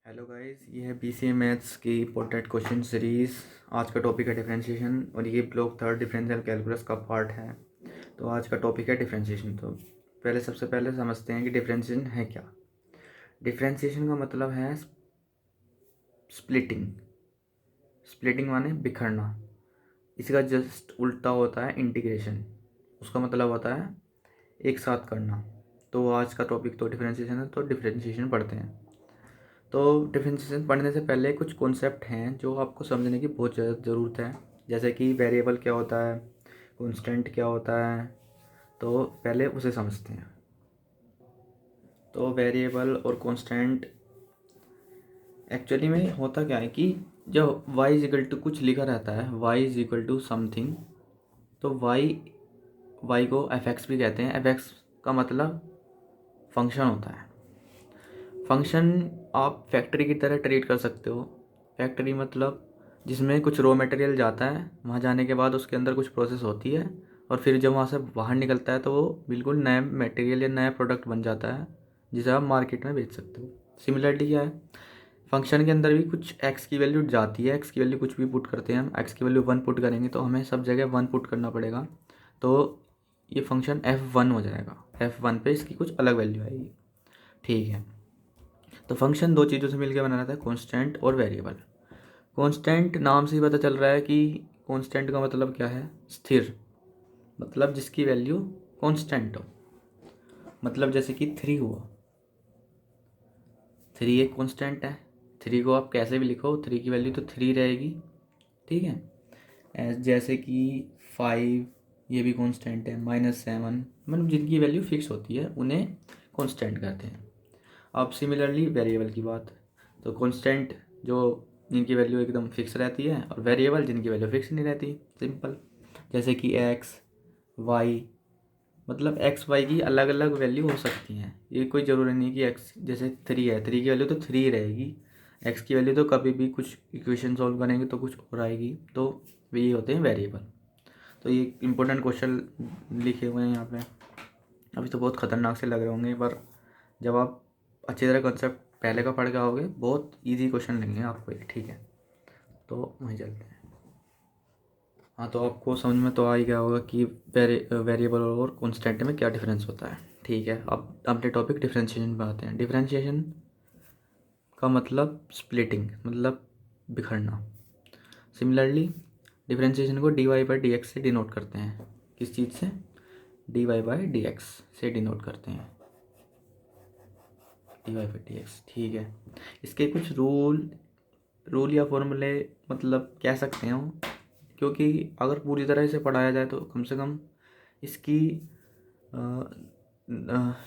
Hello guys, ये है BCA maths की इंपॉर्टेंट क्वेश्चन सीरीज़। आज का टॉपिक है डिफरेंशिएशन और ये ब्लॉक थर्ड डिफरेंशियल कैलकुलस का पार्ट है। तो आज का टॉपिक है डिफरेंशिएशन। तो सबसे पहले समझते हैं कि डिफरेंशिएशन है क्या। डिफरेंशिएशन का मतलब है स्प्लिटिंग। स्प्लिटिंग माने बिखरना। इसका जस्ट उल्टा होता है इंटीग्रेशन। उसका मतलब होता है एक साथ करना। तो आज का टॉपिक तो डिफरेंशिएशन है, तो डिफरेंशिएशन पढ़ते हैं। तो डिफरेंशिएशन पढ़ने से पहले कुछ कॉन्सेप्ट हैं जो आपको समझने की बहुत ज़्यादा ज़रूरत है। जैसे कि वेरिएबल क्या होता है, कांस्टेंट क्या होता है। तो पहले उसे समझते हैं। तो वेरिएबल और कांस्टेंट एक्चुअली में होता क्या है कि जब y इज इक्वल टू कुछ लिखा रहता है, y is equal to something, तो y को f(x) भी कहते हैं। f(x) का मतलब फंक्शन होता है। फंक्शन आप फैक्ट्री की तरह ट्रीट कर सकते हो। फैक्ट्री मतलब जिसमें कुछ रॉ मटेरियल जाता है, वहाँ जाने के बाद उसके अंदर कुछ प्रोसेस होती है और फिर जब वहाँ से बाहर निकलता है तो वो बिल्कुल नया मटेरियल या नया प्रोडक्ट बन जाता है जिसे आप मार्केट में बेच सकते हो। सिमिलरली क्या है, फंक्शन के अंदर भी कुछ x की वैल्यू जाती है। x की वैल्यू कुछ भी पुट करते हैं हम, x की वैल्यू 1 पुट करेंगे तो हमें सब जगह 1 पुट करना पड़ेगा। तो ये फंक्शन f1 हो जाएगा। f1 पे इसकी कुछ अलग वैल्यू आएगी। ठीक है। तो फंक्शन दो चीज़ों से मिलकर बना रहता है, कांस्टेंट और वेरिएबल। कांस्टेंट नाम से ही पता चल रहा है कि कांस्टेंट का मतलब क्या है, स्थिर। मतलब जिसकी वैल्यू कांस्टेंट हो। मतलब जैसे कि 3 हुआ, 3 एक कांस्टेंट है। 3 को आप कैसे भी लिखो, 3 की वैल्यू तो 3 रहेगी। ठीक है। जैसे कि 5, ये भी कांस्टेंट है। -7, मतलब जिनकी वैल्यू फिक्स होती है उन्हें कांस्टेंट कहते हैं। अब सिमिलरली वेरिएबल की बात, तो कांस्टेंट जो जिनकी वैल्यू एकदम फिक्स रहती है और वेरिएबल जिनकी वैल्यू फिक्स नहीं रहती। सिंपल। जैसे कि x y, मतलब x y की अलग अलग वैल्यू हो सकती हैं। ये कोई ज़रूरी नहीं कि x जैसे 3 है, 3 की वैल्यू तो 3 रहेगी। x की वैल्यू तो कभी भी कुछ इक्वेशन सॉल्व करेंगे तो कुछ और आएगी। तो ये होते हैं वेरिएबल। तो ये इंपॉर्टेंट क्वेश्चन लिखे हुए हैं यहाँ पे। अभी तो बहुत ख़तरनाक से लग रहे होंगे, पर जब आप अच्छी तरह कॉन्सेप्ट पहले का पढ़ के आओगे बहुत इजी क्वेश्चन लगेंगे आपको ये। ठीक है, तो वहीं चलते हैं। हाँ, तो आपको समझ में तो आ ही गया होगा कि वेरिएबल और कांस्टेंट में क्या डिफरेंस होता है। ठीक है, अब अपने टॉपिक डिफरेंशिएशन पे आते हैं। डिफरेंशिएशन का मतलब स्प्लिटिंग, मतलब बिखरना। सिमिलरली डिफरेंशिएशन को dy/dx से डिनोट करते हैं। किस चीज़ से? dy/dx से डिनोट करते हैं। dy/dx। ठीक है। इसके कुछ रूल या फॉर्मूले मतलब कह सकते हो, क्योंकि अगर पूरी तरह से पढ़ाया जाए तो कम से कम इसकी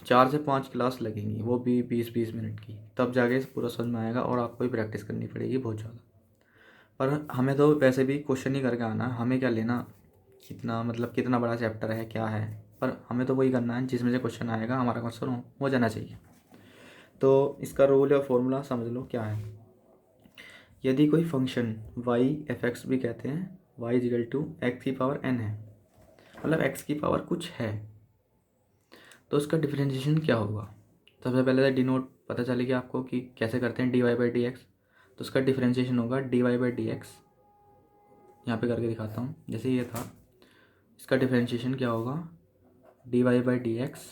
4 से 5 क्लास लगेंगी, वो भी 20-20 मिनट की, तब जाके पूरा समझ में आएगा और आपको भी प्रैक्टिस करनी पड़ेगी बहुत ज़्यादा। पर हमें तो वैसे भी क्वेश्चन ही करके आना है, हमें क्या लेना कितना, मतलब कितना बड़ा चैप्टर है क्या है। पर हमें तो वही करना है जिसमें से क्वेश्चन आएगा, हमारा क्वेश्चन हो जाना चाहिए। तो इसका रूल या फॉर्मूला समझ लो क्या है। यदि कोई फंक्शन y f(x) भी कहते हैं, y इजिकल टू एक्स की पावर n है, मतलब x की पावर कुछ है, तो उसका डिफरेंशिएशन क्या होगा। सबसे पहले तो डिनोट पता चलेगा आपको कि कैसे करते हैं, dy/dx। तो उसका डिफरेंशिएशन होगा dy/dx। यहाँ पे करके दिखाता हूँ। जैसे ये था, इसका डिफरेंशिएशन क्या होगा, dy/dx।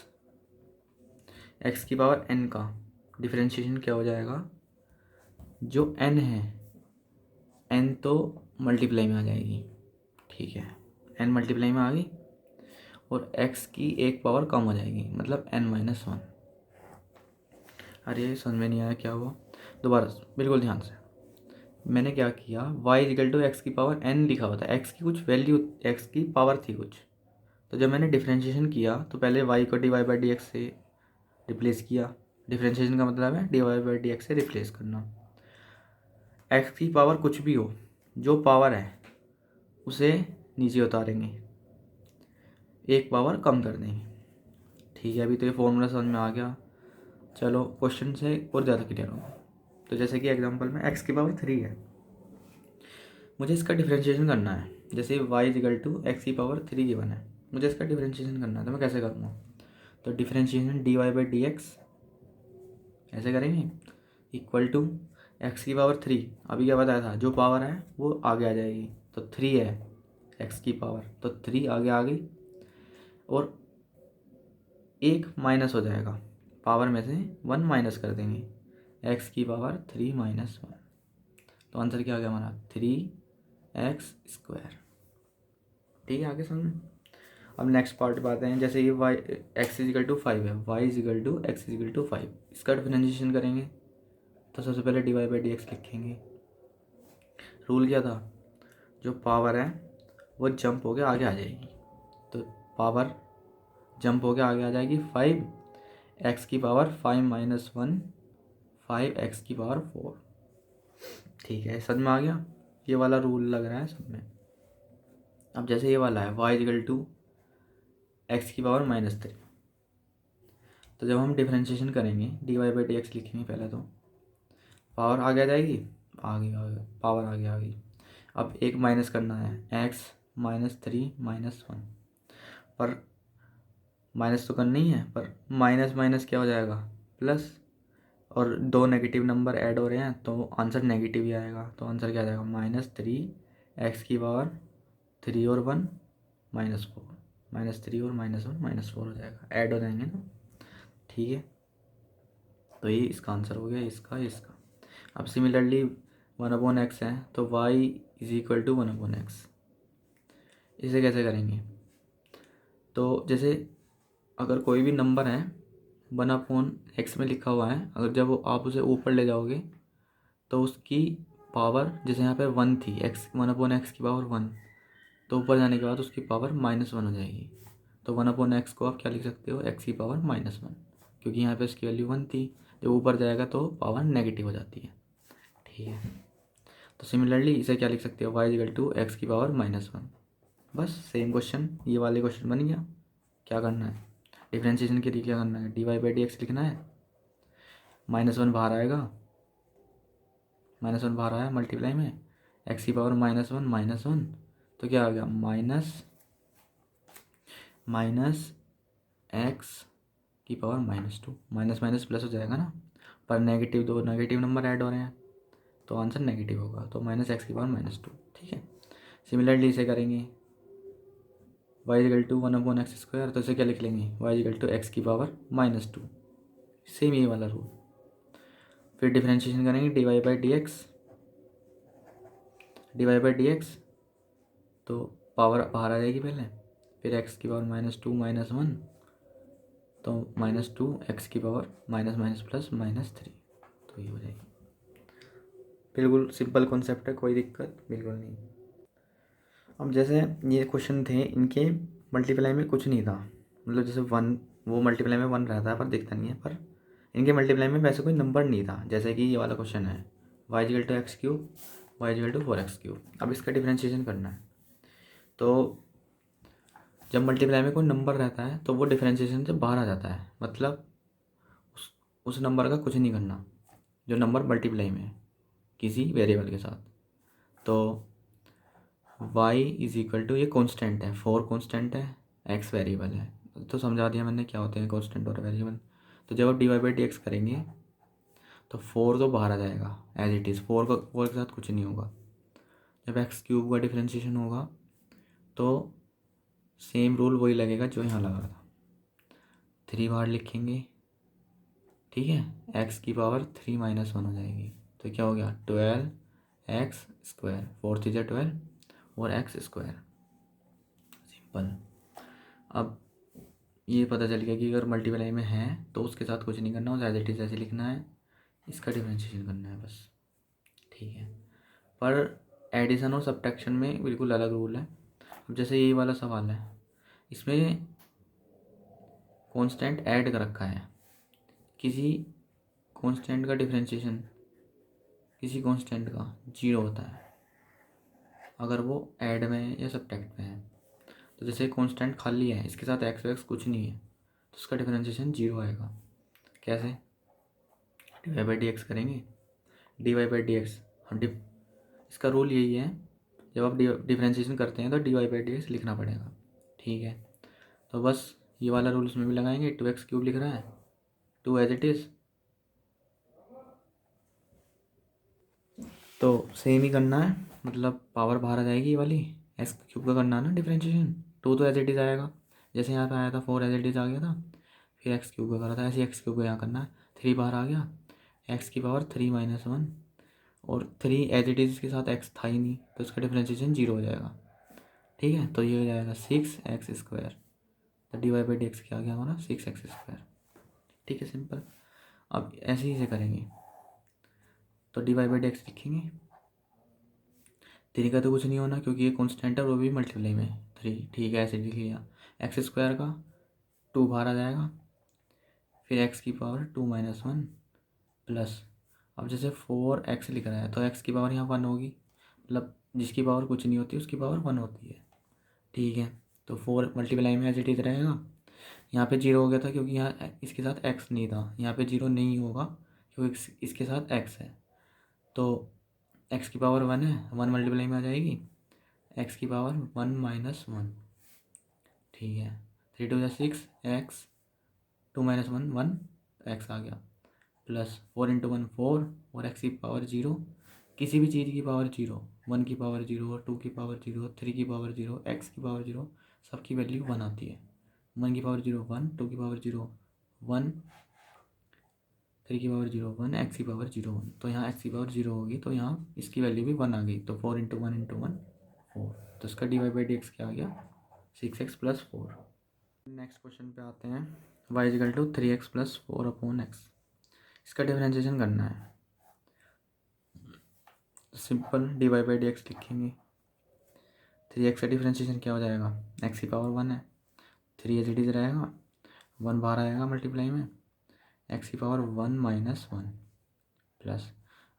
x की पावर n का डिफरेंशिएशन क्या हो जाएगा, जो n है, n तो मल्टीप्लाई में आ जाएगी। ठीक है, n मल्टीप्लाई में आ गई और x की एक पावर कम हो जाएगी, मतलब n-1। अरे समझ में नहीं आया क्या हुआ, दोबारा बिल्कुल ध्यान से। मैंने क्या किया, y इजिकल टू एक्स की पावर n लिखा हुआ था, x की कुछ वैल्यू, x की पावर थी कुछ। तो जब मैंने डिफरेंशिएशन किया तो पहले y को dy/dx से रिप्लेस किया। डिफरेंशिएशन का मतलब है dy/dx से रिप्लेस करना। x की पावर कुछ भी हो, जो पावर है उसे नीचे उतारेंगे, एक पावर कम कर देंगे। ठीक है, अभी तो ये फॉर्मूला समझ में आ गया। चलो क्वेश्चन से और ज़्यादा क्लियर होगा। तो जैसे कि एग्जांपल में x की पावर 3 है, मुझे इसका डिफरेंशिएशन करना है। जैसे y इजिकल टू एक्स की पावर 3 गिवन है, मुझे इसका डिफरेंशिएशन करना है, तो मैं कैसे करूँगा। तो डिफरेंशिएशन dy/dx ऐसे करेंगे, इक्वल टू एक्स की पावर 3, अभी क्या बताया था, जो पावर है वो आगे आ जाएगी, तो 3 है एक्स की पावर, तो 3 आगे आ गई और एक माइनस हो जाएगा, पावर में से 1 माइनस कर देंगे, एक्स की पावर 3 माइनस 1, तो आंसर क्या आ गया हमारा 3x²। ठीक है, आगे समझ। अब नेक्स्ट पार्ट पे आते हैं। जैसे ये वाई एक्स इजिकल टू 5 है, Y is equal to X equal to 5, इसका डिफरेंशिएशन करेंगे तो सबसे पहले D Y by D X लिखेंगे। रूल क्या था, जो पावर है वो जंप होके आगे आ जाएगी, तो पावर जंप होके आगे आ जाएगी 5, एक्स की पावर 5 माइनस 1, 5 एक्स की पावर 4। ठीक है, समझ में आ गया, ये वाला रूल लग रहा है सब में। अब जैसे ये वाला है वाई इजिकल टू एक्स की पावर -3, तो जब हम डिफरेंशिएशन करेंगे D Y by D X लिखेंगे पहले, तो पावर आगे आ जाएगी, आगे पावर आगे आ गई। अब एक माइनस करना है, एक्स -3 -1, पर माइनस तो करना ही है, पर माइनस माइनस क्या हो जाएगा प्लस, और दो नेगेटिव नंबर ऐड हो रहे हैं तो आंसर नेगेटिव ही आएगा, तो आंसर क्या आ जाएगा -3 एक्स की पावर 3 और 1 -4, -3 और -1 -4 हो जाएगा, ऐड हो जाएंगे ना। ठीक है, तो ये इसका आंसर हो गया, इसका। अब सिमिलरली 1/x है, तो y is equal to 1/x, इसे कैसे करेंगे, तो जैसे अगर कोई भी नंबर है 1/x में लिखा हुआ है, अगर जब आप उसे ऊपर ले जाओगे तो उसकी पावर, जैसे यहाँ पे 1 थी, x 1/x की पावर 1, तो ऊपर जाने के बाद उसकी पावर -1 हो जाएगी, तो 1/x को आप क्या लिख सकते हो, x की पावर -1, क्योंकि यहाँ पे इसकी वैल्यू 1 थी, जब ऊपर जाएगा तो पावर नेगेटिव हो जाती है। ठीक है, तो सिमिलरली इसे क्या लिख सकते हो, y इक्वल टू एक्स की पावर -1। बस सेम क्वेश्चन, ये वाले क्वेश्चन बन गया। क्या करना है, डिफ्रेंशिएशन के लिए क्या करना है, D Y by D X लिखना है, -1 बाहर आएगा, -1 बाहर आया मल्टीप्लाई में, एक्स की पावर -1, तो क्या आ गया माइनस एक्स की पावर -2, माइनस माइनस प्लस हो जाएगा ना, पर नेगेटिव, दो नेगेटिव नंबर ऐड हो रहे हैं तो आंसर नेगेटिव होगा, तो -x की पावर -2। ठीक है, सिमिलरली इसे करेंगे y इक्वल टू 1/x², तो इसे क्या लिख लेंगे, y इक्वल टू एक्स की पावर -2, सेम ये वाला रूल। फिर डिफरेंशिएशन करेंगे D Y by D X, तो पावर बाहर आ जाएगी पहले, फिर x की पावर -2 -1, तो -2 x की पावर माइनस माइनस प्लस -3, तो ये हो जाएगी। बिल्कुल सिंपल कॉन्सेप्ट है, कोई दिक्कत बिल्कुल नहीं। अब जैसे ये क्वेश्चन थे, इनके मल्टीप्लाई में कुछ नहीं था, मतलब जैसे 1, वो मल्टीप्लाई में 1 रहता है पर दिखता नहीं है, पर इनके मल्टीप्लाई में वैसे कोई नंबर नहीं था, जैसे कि ये वाला क्वेश्चन है Y equal to x³ Y equal to 4x³। अब इसका डिफरेंशिएशन करना है, तो जब मल्टीप्लाई में कोई नंबर रहता है तो वो डिफरेंशिएशन से बाहर आ जाता है, मतलब उस नंबर का कुछ नहीं करना, जो नंबर मल्टीप्लाई में है किसी वेरिएबल के साथ। तो y इज इक्वल टू, ये कांस्टेंट है, 4 कांस्टेंट है, x वेरिएबल है, तो समझा दिया मैंने क्या होते हैं कांस्टेंट और वेरिएबल। तो जब आप D Y by D x करेंगे तो 4 तो बाहर आ जाएगा एज इट इज़, 4 के साथ कुछ नहीं होगा। जब x³ का डिफरेंशिएशन होगा तो सेम रूल वही लगेगा जो यहाँ लगा था, 3 बाहर लिखेंगे। ठीक है, x की पावर 3 -1 हो जाएगी, तो क्या हो गया 12x², 4 3 12 और x²। सिंपल। अब ये पता चल गया कि अगर मल्टीप्लाई में है तो उसके साथ कुछ नहीं करना, उस एज इट इज़ ऐसे लिखना है, इसका डिफरेंशिएशन करना है बस। ठीक है, पर एडिशन और सब्ट्रैक्शन में बिल्कुल अलग रूल है। अब जैसे यही वाला सवाल है, इसमें कांस्टेंट ऐड कर रखा है, किसी कांस्टेंट का डिफरेंशिएशन किसी कांस्टेंट का 0 होता है अगर वो ऐड में है या सब्ट्रैक्ट में है। तो जैसे कांस्टेंट खाली है, इसके साथ एक्स वैक्स कुछ नहीं है, तो उसका डिफरेंशिएशन 0 आएगा। कैसे, d Y by D x करेंगे, D Y by D x, और इसका रूल यही है, जब आप डिफरेंशिएशन करते हैं तो D Y by D X लिखना पड़ेगा। ठीक है, तो बस ये वाला रूल इसमें भी लगाएंगे, 2x³ लिख रहा है, 2 एज इट इज़, तो सेम ही करना है, मतलब पावर बाहर आ जाएगी ये वाली, एक्स क्यूब का करना है ना डिफरेंशिएशन। टू तो एज इट इज़ आएगा, जैसे यहाँ पे आया था 4 एज इट इज़ आ गया था, फिर एक्स क्यूब का करा था, ऐसे एक्स क्यूब का यहाँ करना है। 3 बाहर आ गया, एक्स की पावर 3 - 1, और 3 एज इट इज़ के साथ एक्स था ही नहीं, तो इसका डिफरेंशिएशन 0 हो जाएगा। ठीक है, तो ये हो जाएगा 6x²। तो dy/dx क्या आ गया हमारा 6x²। ठीक है, सिंपल। अब ऐसे ही से करेंगे, तो dy/dx लिखेंगे। 3 का तो कुछ नहीं होना क्योंकि ये कॉन्स्टेंट है, वो भी मल्टीप्लाई में 3। ठीक है, ऐसे लिख लिया। x² का 2 बाहर आ जाएगा, फिर x की पावर 2 - 1 प्लस, अब जैसे 4x लिख रहा है तो x की पावर यहाँ 1 होगी, मतलब जिसकी पावर कुछ नहीं होती उसकी पावर 1 होती है। ठीक है, तो 4 मल्टीप्लाई में एज इट इज रहेगा। यहाँ पे 0 हो गया था क्योंकि यहाँ इसके साथ x नहीं था, यहाँ पे 0 नहीं होगा क्योंकि इसके साथ x है। तो x की पावर 1 है, 1 मल्टीप्लाई में आ जाएगी, x की पावर 1 - 1। ठीक है, 3 2 6, x 2 - 1 1, x आ गया, प्लस 4 × 1 4, और x की पावर 0। किसी भी चीज़ की पावर 0, 1 की पावर 0, 2 की पावर 0, 3 की पावर 0, x की पावर 0, सबकी वैल्यू 1 आती है। 1 की पावर 0 1, 2 की पावर 0 1, 3 की पावर 0 1, x की पावर 0 1। तो यहाँ x की पावर 0 होगी, तो यहाँ इसकी वैल्यू भी 1 आ गई, तो 4 × 1 × 1 4। तो इसका dy/dx क्या आ गया 6x + 4। नेक्स्ट क्वेश्चन पे आते हैं। y = 3x + 4/x। इसका डिफरेंशिएशन करना है। सिंपल dy/dx लिखेंगे। 3x का डिफरेंशिएशन क्या हो जाएगा, x की पावर 1 है, 3 एज इट इज रहेगा, 1 बाहर आएगा मल्टीप्लाई में, x की पावर 1 - 1 प्लस,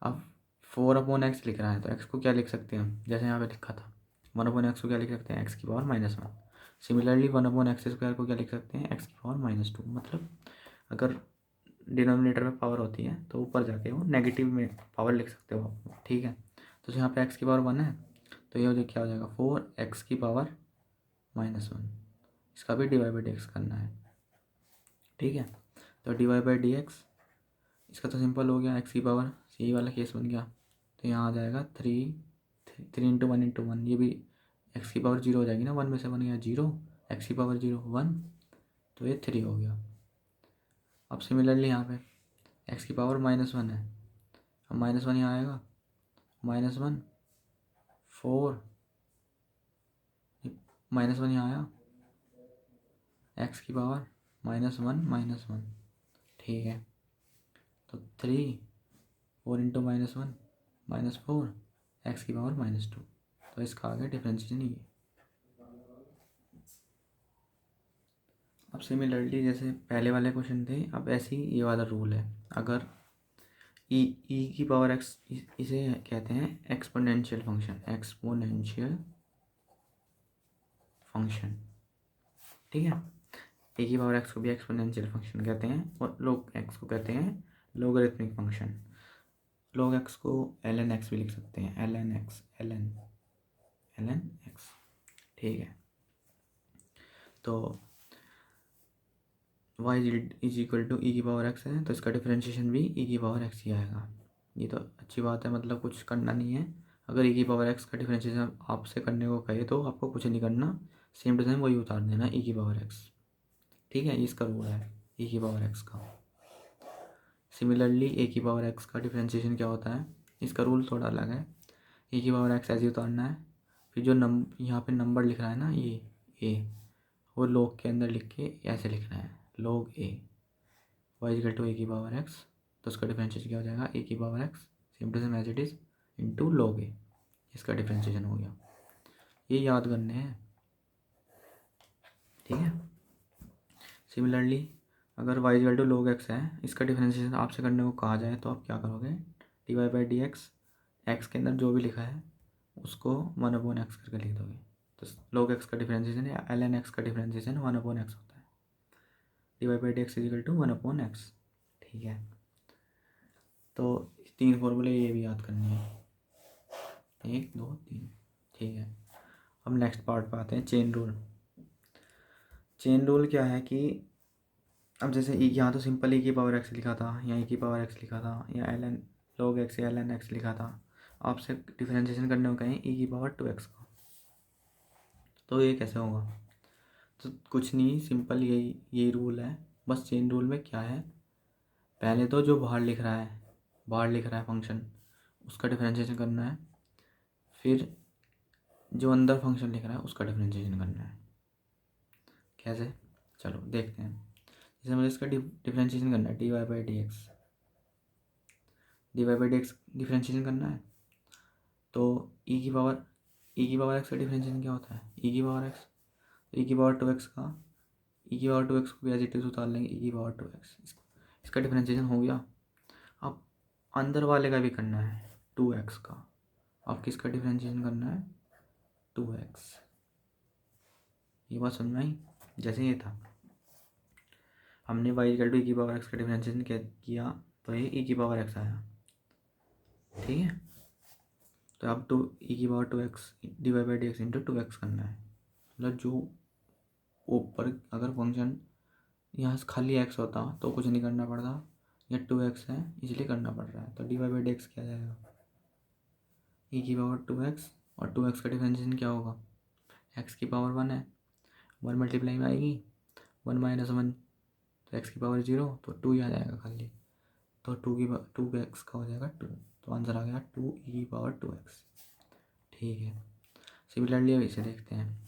अब 4/x लिख रहा है तो x को क्या लिख सकते हैं, जैसे यहाँ पे लिखा था 1/x को क्या लिख सकते हैं, x की पावर -1। सिमिलरली 1/x² को क्या लिख सकते हैं, x की पावर -2। मतलब अगर डिनोमिनेटर में पावर होती है तो ऊपर जाके वो नेगेटिव में पावर लिख सकते हो आप। ठीक है, तो यहाँ पे x की पावर 1 है, तो ये हो क्या हो जाएगा 4x की पावर -1। इसका भी dy/dx करना है। ठीक है, तो dy/dx इसका तो सिंपल हो गया, x की पावर, यही वाला केस बन गया, तो यहाँ आ जाएगा 3 × 1 × 1, ये भी x की पावर 0 हो जाएगी ना, 1 में से 1 गया 0, x की पावर 0 1, तो ये 3 हो गया। अब सिमिलरली यहाँ पे x की पावर -1 है, अब -1 यहाँ आएगा, -1 4, -1 यहाँ आया, x की पावर -1 - 1। ठीक है, तो 3 4 × -1 -4, x की पावर -2। तो इसका आ गया डिफरेंशिएशन ये। अब सिमिलरली जैसे पहले वाले क्वेश्चन थे, अब ऐसे ही ये वाला रूल है। अगर ई की पावर x, इसे कहते हैं एक्सपोनेंशियल फंक्शन, एक्सपोनेंशियल फंक्शन। ठीक है, ए की पावर x को भी एक्सपोनेंशियल फंक्शन कहते हैं, और लोग x को कहते हैं लोगरिथमिक फंक्शन। लोग x को ln x भी लिख सकते हैं, ln x। ठीक है, तो y is equal to e की पावर x है, तो इसका डिफरेंशिएशन भी ई की पावर x ही आएगा। ये तो अच्छी बात है, मतलब कुछ करना नहीं है। अगर ई की पावर x का डिफरेंशिएशन आपसे करने को कहे तो आपको कुछ नहीं करना, सेम टू सेम वही उतार देना ई की पावर x। ठीक है, इसका रूल है ई की पावर x का। सिमिलरली ए की पावर x का डिफरेंशिएशन क्या होता है, इसका रूल थोड़ा अलग है। ए की पावर x ऐसे उतारना है, फिर जो यहाँ पे नंबर लिख रहा है ना ये ए, वो log के अंदर लिख के ऐसे लिखना है, log a, y = a की पावर x। तो उसका डिफरेंशिएशन क्या हो जाएगा, a की power x same to same as it is into log a। इसका डिफरेंशिएशन हो गया, ये याद करने हैं। ठीक है, सिमिलरली अगर y = log x है, इसका डिफरेंशिएशन आपसे करने को कहा जाए तो आप क्या करोगे, dy/dx x के अंदर जो भी लिखा है उसको 1/x करके लिख दोगे। तो log x का डिफरेंशिएशन या ln x का डिफरेंशिएशन 1/x होता है। dy/dx = 1/x। ठीक है, तो 3 फॉर्मूले ये भी याद करनी है, 1 2 3। ठीक है, अब नेक्स्ट पार्ट पे आते हैं, चेन रूल। चेन रूल क्या है कि अब जैसे यहाँ तो सिंपल e की पावर x लिखा था, यहाँ e की पावर x लिखा था, या ln log x या ln x लिखा था, आपसे डिफरेंशिएशन करने को कहें e की पावर 2x का, तो ये कैसे होगा? तो कुछ नहीं, सिंपल यही रूल है। बस चेन रूल में क्या है, पहले तो जो बाहर लिख रहा है फंक्शन, उसका डिफरेंशिएशन करना है, फिर जो अंदर फंक्शन लिख रहा है उसका डिफरेंशिएशन करना है। कैसे? चलो देखते हैं। जैसे मुझे इसका डिफरेंशिएशन करना है, dy by D x differentiation करना है, तो e की पावर x का डिफरेंशिएशन क्या होता है? e की पावर x, e की पावर 2x का, e की पावर 2x को भी एज इट इज उतार लेंगे, e की पावर 2x, इसका डिफरेंशिएशन हो गया। अब अंदर वाले का भी करना है, 2x का। अब किसका डिफरेंशिएशन करना है? 2x। ये बात समझ में आई? जैसे ये था, हमने y इक्वल टू e की पावर x का डिफरेंशिएशन किया, तो ये e की पावर x आया, ठीक है। तो अब तो e की power 2x divide by D x into 2x करना है। मतलब जो ऊपर अगर फंक्शन यहाँ से खाली x होता तो कुछ नहीं करना पड़ता, या 2x है इसलिए करना पड़ रहा है, तो डिवाइड बाई डी एक्स क्या जाएगा? e की पावर 2x, और 2x का डिफरेंशिएशन क्या होगा? x की पावर 1 है, 1 मल्टीप्लाई में आएगी, 1 माइनस 1 तो x की पावर 0, तो 2 ही आ जाएगा खाली, तो 2x का हो जाएगा 2, तो आंसर आ गया 2 e की पावर 2x। ठीक है, सिमिलरली अब इसे देखते हैं।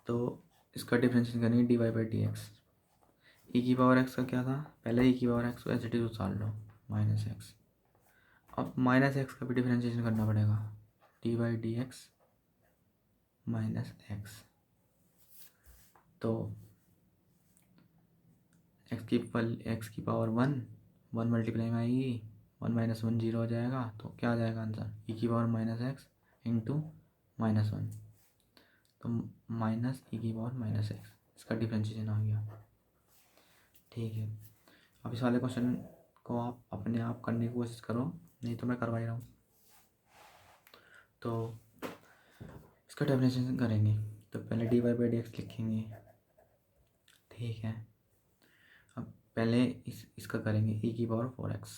तो इसका डिफरेंशिएशन करेंगे D Y by D x. E की पावर एक्स का क्या था? पहले ई की पावर एक्स को एज इट इज उतार लो, माइनस एक्स। अब माइनस एक्स का भी डिफरेंशिएशन करना पड़ेगा, d by D x minus x. तो एक्स की पावर 1 मल्टीप्लाई में आएगी, 1 माइनस 1 0 हो जाएगा, तो क्या आ जाएगा आंसर? ई की power minus x into minus 1, तो माइनस ई की पावर माइनस एक्स, इसका डिफरेंशिएशन आ गया। ठीक है, अब इस वाले क्वेश्चन को आप अपने आप करने की कोशिश करो, नहीं तो मैं करवा ही रहा हूँ। तो इसका डिफरेंशिएशन करेंगे, तो पहले D Y by D X लिखेंगे, ठीक है। अब पहले इसका करेंगे ई की पावर 4x,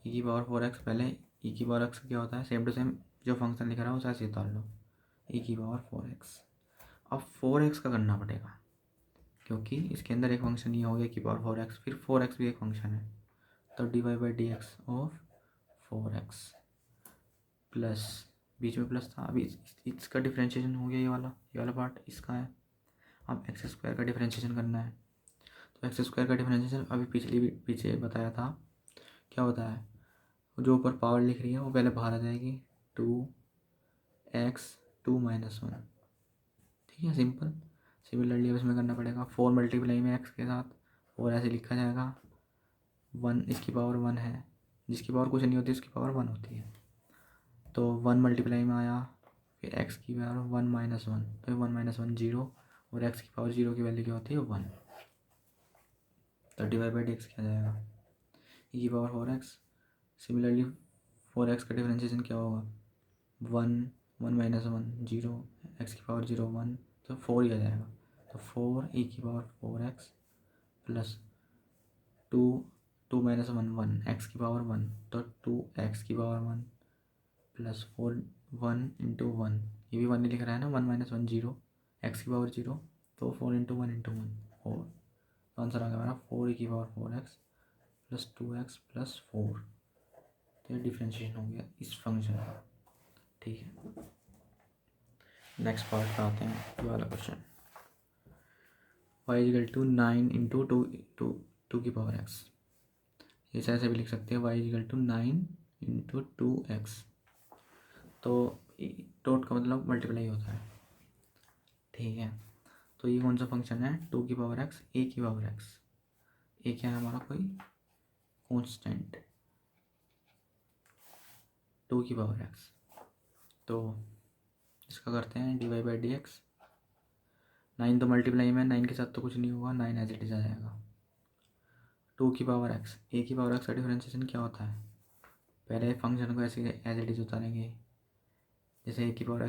ई की पावर 4x। पहले ई की पावर x क्या होता है? सेम टू सेम जो फंक्शन लिख रहा है उसे ऐसे उतार लो, ई की पावर 4x। अब 4x का करना पड़ेगा, क्योंकि इसके अंदर एक फंक्शन ये हो गया की पावर 4x, फिर 4x भी एक फंक्शन है, तो D Y by D x of 4x plus, बीच में प्लस था, अभी इसका डिफरेंशिएशन हो गया, ये वाला पार्ट इसका है। अब एक्स स्क्वायर का डिफरेंशिएशन करना है, तो एक्स स्क्वायर का डिफरेंशिएशन अभी पीछे बताया था, क्या होता है? जो ऊपर पावर लिख रही है वो पहले बाहर आ जाएगी, 2x 2 माइनस 1, ठीक है, सिंपल। सिमिलरली अब इसमें करना पड़ेगा 4 मल्टीप्लाई में x के साथ, और ऐसे लिखा जाएगा 1, इसकी पावर 1 है, जिसकी पावर कुछ नहीं होती उसकी पावर 1 होती है, तो 1 मल्टीप्लाई में आया, फिर x की पावर 1 माइनस 1, तो 1 माइनस 1 0, और x की पावर 0 की वैल्यू क्या होती है? 1, तो डिवाइड बाई डी एक्स क्या जाएगा? ई की पावर 4x। सिमिलरली 4x का डिफरेंशिएशन क्या होगा? 1 माइनस 1 0, एक्स की पावर 0 1, तो 4 ही आ जाएगा, तो 4 ई की power 4x plus 2 minus 1 1, x की पावर 1, तो 2 एक्स की पावर 1 प्लस 4 1 इंटू 1, ये भी 1 ही लिख रहा है ना, 1 माइनस 1 0, एक्स की पावर 0, तो 4 इंटू 1 इंटू 1 4, तो आंसर आ गया हमारा 4 ई की power 4x plus 2x plus 4। तो ये डिफ्रेंशिएशन हो गया इस फंक्शन का, ठीक है। नेक्स्ट पार्ट पे आते हैं, ये वाला question, y equal to 9 into two की पावर x। इसे ऐसे भी लिख सकते हैं, y equal to 9 into 2x, तो डॉट का मतलब मल्टीप्लाई होता है, ठीक है। तो ये कौन सा फंक्शन है? 2 की पावर x, a की पावर x, a क्या है हमारा? कोई कांस्टेंट, 2 की पावर x। तो इसका करते हैं D Y by D X. 9 तो मल्टीप्लाई में, 9 के साथ तो कुछ नहीं होगा, 9 एज इट इज आ जाएगा। 2 की पावर एक्स, ए की पावर एक्स का डिफरेंशिएशन क्या होता है? पहले फंक्शन को ऐसे एज इट इज उतारेंगे, जैसे ए की पावर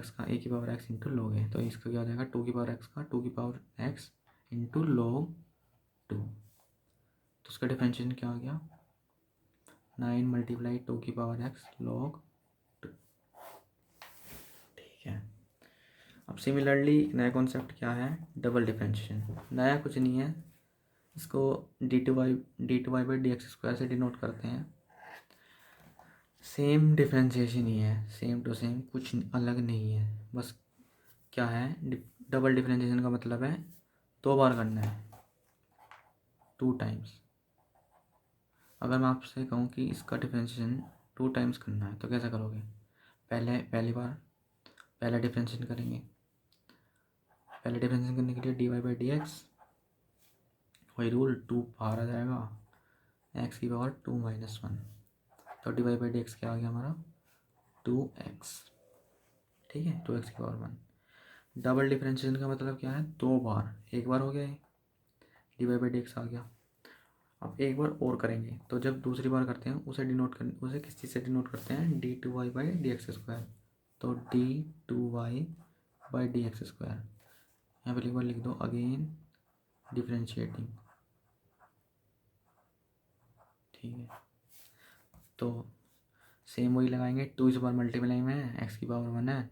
एक्स इंटू लॉग है, तो इसका क्या हो जाएगा? 2 की पावर एक्स का 2 की पावर एक्स इंटू लॉग 2, तो उसका डिफरेंशिएशन क्या हो गया? 9 मल्टीप्लाई 2 की पावर x log 2। ठीक है। अब सिमिलरली नया कॉन्सेप्ट क्या है, डबल डिफरेंशिएशन। नया कुछ नहीं है, इसको dy by D x square से डिनोट करते हैं। सेम डिफरेंशिएशन ही है, सेम टू सेम, कुछ अलग नहीं है। बस क्या है, डबल डिफरेंशिएशन का मतलब है 2 बार करना है, 2 टाइम्स। अगर मैं आपसे कहूँ कि इसका डिफरेंशिएशन 2 टाइम्स करना है तो कैसे करोगे? पहली बार पहला डिफरेंशिएशन करेंगे। पहले डिफरेंशिएशन करने के लिए D Y by D X, वही रूल, 2 बाहर आ जाएगा, एक्स की पावर 2 माइनस 1, तो D Y by D X क्या आ गया हमारा 2x। ठीक है, 2x की पावर 1। डबल डिफरेंशिएशन का मतलब क्या है, 2 बार, एक बार हो गया है, D Y by D x आ गया। अब एक बार और करेंगे, तो जब दूसरी बार करते हैं उसे किस चीज़ से डिनोट करते हैं, d two Y by D x square. तो D two Y by D x square, यहाँ पर एक बार लिख दो, अगेन डिफरेंशिएटिंग। ठीक है, तो सेम वही लगाएंगे, 2 इस बार मल्टीप्लाई में है, एक्स की पावर 1 है,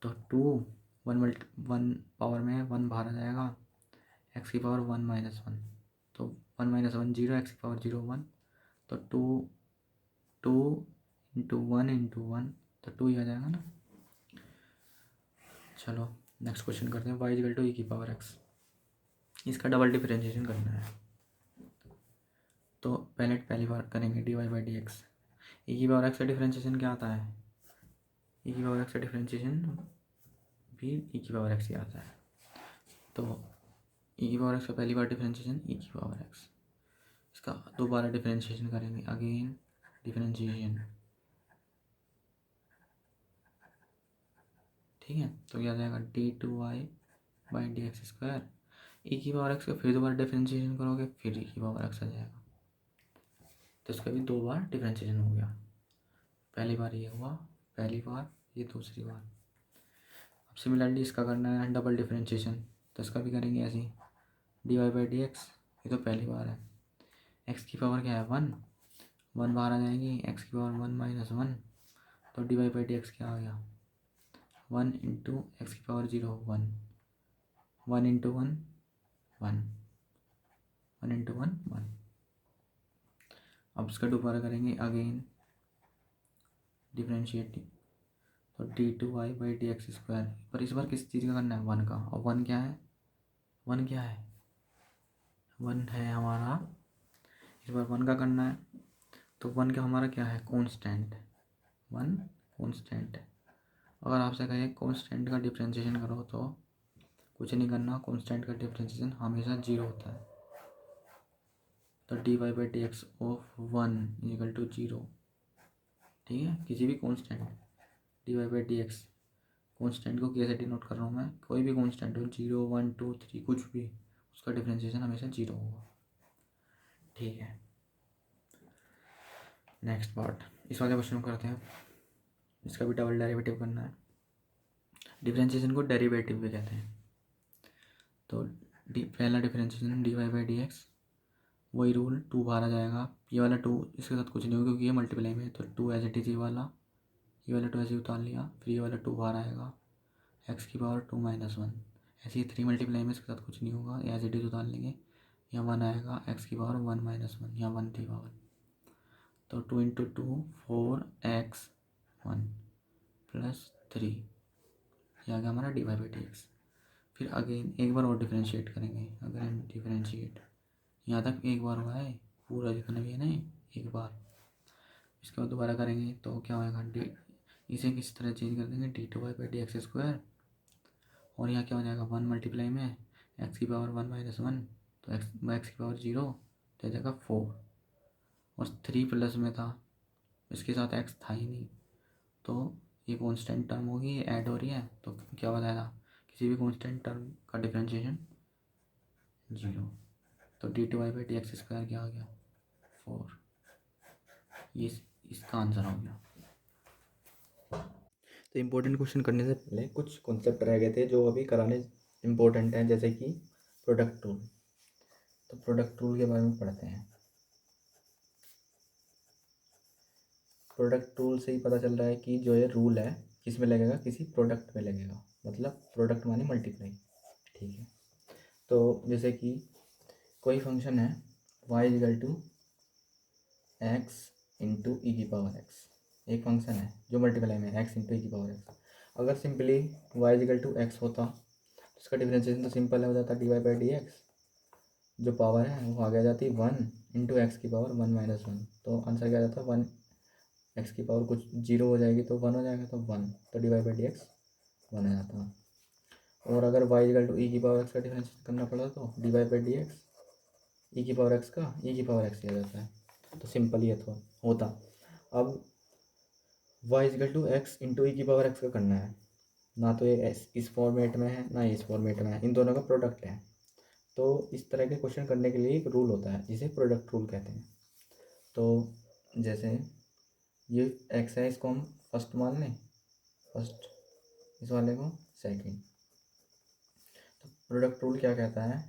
तो 2 1 पावर में है, 1 बाहर आ जाएगा, एक्स की पावर 1 माइनस 1, तो 1 माइनस 1 0, एक्स की पावर 0 1, तो 2 इंटू 1 तो 2 ही आ जाएगा ना। चलो नेक्स्ट क्वेश्चन करते हैं, y इक्वल टू ई की पावर x। इसका डबल डिफरेंशिएशन करना है, तो पहली बार करेंगे D Y by D x. E की पावर x का डिफरेंशिएशन क्या आता है, ई की पावर x का डिफरेंशिएशन भी ई की पावर x ही आता है। तो ई की पावर x का पहली बार डिफरेंशिएशन ई की पावर x, इसका दोबारा डिफरेंशिएशन करेंगे, अगेन डिफरेंशिएशन। ठीक है, तो क्या आ जाएगा d two Y by D x square. ई की पावर एक्स का फिर दोबारा डिफरेंशिएशन करोगे, फिर ई की पावर एक्स आ जाएगा, तो इसका भी 2 बार डिफरेंशिएशन हो गया। पहली बार ये हुआ, पहली बार, ये दूसरी बार। अब सिमिलरली इसका करना है डबल डिफरेंशिएशन, तो इसका भी करेंगे ऐसे ही, d Y by D x, ये तो पहली बार है, एक्स की पावर क्या है 1 बाहर आ जाएगी, एक्स की पावर 1 माइनस 1, तो D Y by D X क्या आ गया 1 इंटू एक्स की पावर 0 1 इंटू 1 1 इंटू 1 अब इसका दोबारा करेंगे, अगेन डिफरेंशिएटिंग, तो D two Y by D x square, पर इस बार किस चीज़ का करना है, 1 का। और 1 क्या है, 1 है हमारा, इस बार 1 का करना है, तो 1 का हमारा क्या है, कांस्टेंट, 1 कांस्टेंट है। अगर आपसे कहें कांस्टेंट का डिफरेंशिएशन करो तो कुछ नहीं करना, कांस्टेंट का डिफरेंशिएशन हमेशा 0 होता है, तो D Y by D x of 1 equal to 0। ठीक है, किसी भी constant D Y by D X, constant को कैसे डिनोट कर रहा हूँ मैं, कोई भी कांस्टेंट हो, 0 1 2 3 कुछ भी, उसका डिफरेंशिएशन हमेशा 0 होगा। ठीक है, नेक्स्ट पार्ट, इस वाले क्वेश्चन को करते हैं, इसका भी डबल डेरिवेटिव करना है। डिफरेंशिएशन को डेरिवेटिव भी कहते हैं। तो पहला differentiation D Y by D X, वही रूल, 2 बाहर आ जाएगा, ये वाला 2 इसके साथ कुछ नहीं होगा क्योंकि ये मल्टीप्लाई में है, तो 2 एज इट इज, ये वाला 2 ऐसे उतार लिया, फिर ये वाला 2 बाहर आएगा, एक्स की पावर 2 माइनस 1, ऐसे ही 3 मल्टीप्लाई में इसके साथ कुछ नहीं होगा, एज इट इज उतार लेंगे, यहाँ 1 आएगा, एक्स की पावर 1 माइनस 1, यहाँ 1 थी पावर, तो 2 इंटू 2 4 एक्स 1 प्लस 3, ये आ गया हमारा D Y by D X. फिर अगेन एक बार और डिफरेंशिएट करेंगे, अगर हम डिफरेंशिएट, यहाँ तक एक बार हुआ है, पूरा जितना भी है ना एक बार, इसके बाद दोबारा करेंगे तो क्या होगा, डी, इसे किस तरह चेंज कर देंगे, D two Y by D x square, और यहाँ क्या हो जाएगा 1 मल्टीप्लाई में एक्स की पावर 1 माइनस 1, तो एक्स की पावर 0, तो जाएगा 4, और 3 प्लस में था, इसके साथ एक्स था ही नहीं, तो ये कांस्टेंट टर्म होगी, ये ऐड हो रही है, तो क्या बताएगा, किसी भी कांस्टेंट टर्म का डिफरेंशिएशन 0, तो D two Y by D x square क्या आ गया 4, ये इसका आंसर हो गया। तो इम्पोर्टेंट क्वेश्चन करने से पहले कुछ कॉन्सेप्ट रह गए थे जो अभी कराने इम्पोर्टेंट हैं, जैसे कि प्रोडक्ट रूल। तो प्रोडक्ट रूल के बारे में पढ़ते हैं। प्रोडक्ट रूल से ही पता चल रहा है कि जो ये रूल है किस में लगेगा, किसी प्रोडक्ट में लगेगा, मतलब प्रोडक्ट माने मल्टीप्लाई। ठीक है, तो जैसे कि कोई फंक्शन है y equal to x into ई की पावर एक्स, एक फंक्शन है जो मल्टीप्लाई में एक्स इंटू ई की पावर एक्स। अगर simply y equal to X होता तो इसका डिफरेंशिएशन तो सिंपल हो जाता, D Y by D X, जो पावर है वो आगे आ जाती 1 इंटू एक्स की पावर 1 माइनस 1, तो आंसर क्या आ जाता 1, एक्स की पावर कुछ जीरो हो जाएगी तो 1 हो जाएगा, तो 1, तो D Y by D X 1 आ जाता। और अगर y इजल टू ई की पावर एक्स का डिफरेंशिएशन करना पड़ा तो D Y by D x e की पावर एक्स का ई की पावर एक्स आ जाता है, तो सिंपल ही है तो होता। अब y equal to x into ई की पावर एक्स का करना है, ना तो ये इस फॉर्मेट में है ना इस फॉर्मेट में है, इन दोनों का प्रोडक्ट है। तो इस तरह के क्वेश्चन करने के लिए एक रूल होता है जिसे प्रोडक्ट रूल कहते हैं। तो जैसे ये एक्स है, इसको हम फर्स्ट मान लें, फर्स्ट, इस वाले को सेकंड। तो प्रोडक्ट रूल क्या कहता है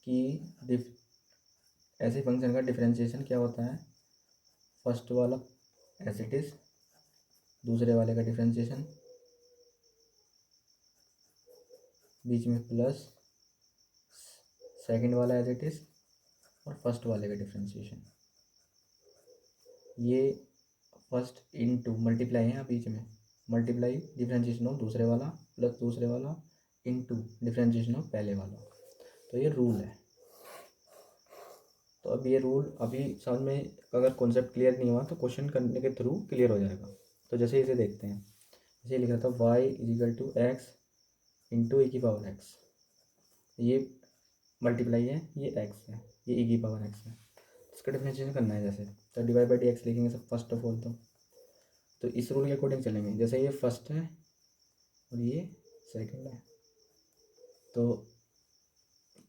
कि ऐसे फंक्शन का डिफरेंशिएशन क्या होता है, फर्स्ट वाला एज इट इज़, दूसरे वाले का डिफरेंशिएशन, बीच में प्लस, सेकंड वाला एज इट इज़, और फर्स्ट वाले का डिफरेंशिएशन। ये फर्स्ट इनटू मल्टीप्लाई है यहाँ बीच में, मल्टीप्लाई डिफरेंशिएशन ऑफ दूसरे वाला प्लस दूसरे वाला इनटू डिफरेंशिएशन ऑफ पहले वाला, तो ये रूल है। तो अब ये रूल अभी समझ में, अगर कॉन्सेप्ट क्लियर नहीं हुआ तो क्वेश्चन करने के थ्रू क्लियर हो जाएगा। तो जैसे इसे देखते हैं, जैसे लिखा था y is equal to x into ई की पावर एक्स, ये मल्टीप्लाई है, ये x है, ये ई की पावर x है, इसका डिफरेंशिएशन करना है। जैसे तो डिवाइड बाई डी एक्स लिखेंगे सब फर्स्ट ऑफ ऑल, तो इस रूल के अकॉर्डिंग चलेंगे। जैसे ये फर्स्ट है और ये सेकंड है, तो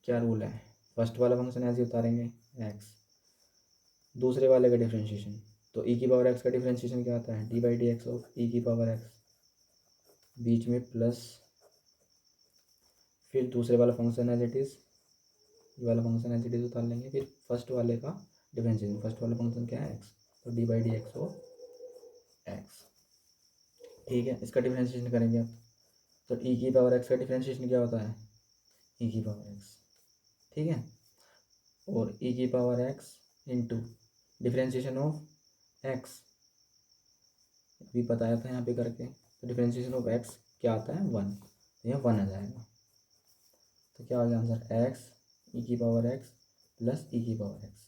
क्या रूल है, फर्स्ट वाला फंक्शन ऐसे उतारेंगे x, दूसरे वाले का डिफरेंशिएशन, तो ई की पावर एक्स का डिफरेंशिएशन क्या आता है, d by D x of e की पावर एक्स, बीच में प्लस, फिर दूसरे वाला फंक्शन एज इट इज़, ये वाला फंक्शन एज इट इज़ उतार लेंगे, फिर फर्स्ट वाले का डिफरेंशिएशन, फर्स्ट वाला फंक्शन क्या है एक्स, तो D by D x of x. ठीक है, इसका डिफरेंशिएशन करेंगे अब, तो ई की पावर एक्स का डिफरेंशिएशन क्या होता है, ई की पावर एक्स। ठीक है, और ई की power x into differentiation of x भी बताया था यहाँ पे करके, तो डिफरेंशिएशन ऑफ एक्स क्या आता है 1, तो यह 1 आ जाएगा। तो क्या आ गया आंसर, एक्स ई की पावर एक्स प्लस ई की पावर एक्स,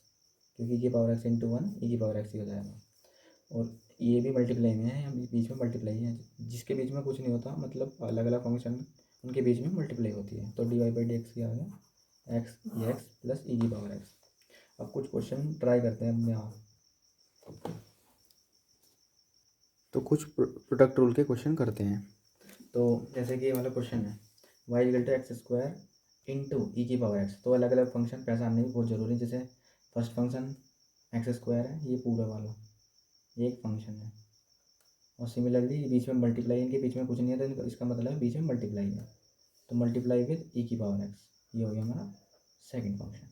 क्योंकि ई की पावर एक्स इंटू 1 ई की पावर एक्स ही हो जाएगा। और ये भी मल्टीप्लाई में है, बीच में मल्टीप्लाई है, जिसके बीच में कुछ नहीं होता, मतलब अलग अलग फंक्शन उनके बीच में मल्टीप्लाई होती है, तो D Y by D X क्या आ गया, एक्स प्लस ई की पावर एक्स। अब कुछ क्वेश्चन ट्राई करते हैं अपने यहाँ, तो कुछ प्रोडक्ट रूल के क्वेश्चन करते हैं। तो जैसे कि ये वाला क्वेश्चन है, Y equal to x square into ई की पावर एक्स, तो अलग अलग फंक्शन पहचानने भी बहुत ज़रूरी है। जैसे फर्स्ट फंक्शन एक्स स्क्वायर है, ये पूरा वाला ये एक फंक्शन है, और सिमिलरली बीच में मल्टीप्लाई, इनके बीच में कुछ नहीं है, तो इसका मतलब है बीच में मल्टीप्लाई है, तो मल्टीप्लाई विद ई की पावर एक्स, ये हो गया हमारा सेकंड फंक्शन।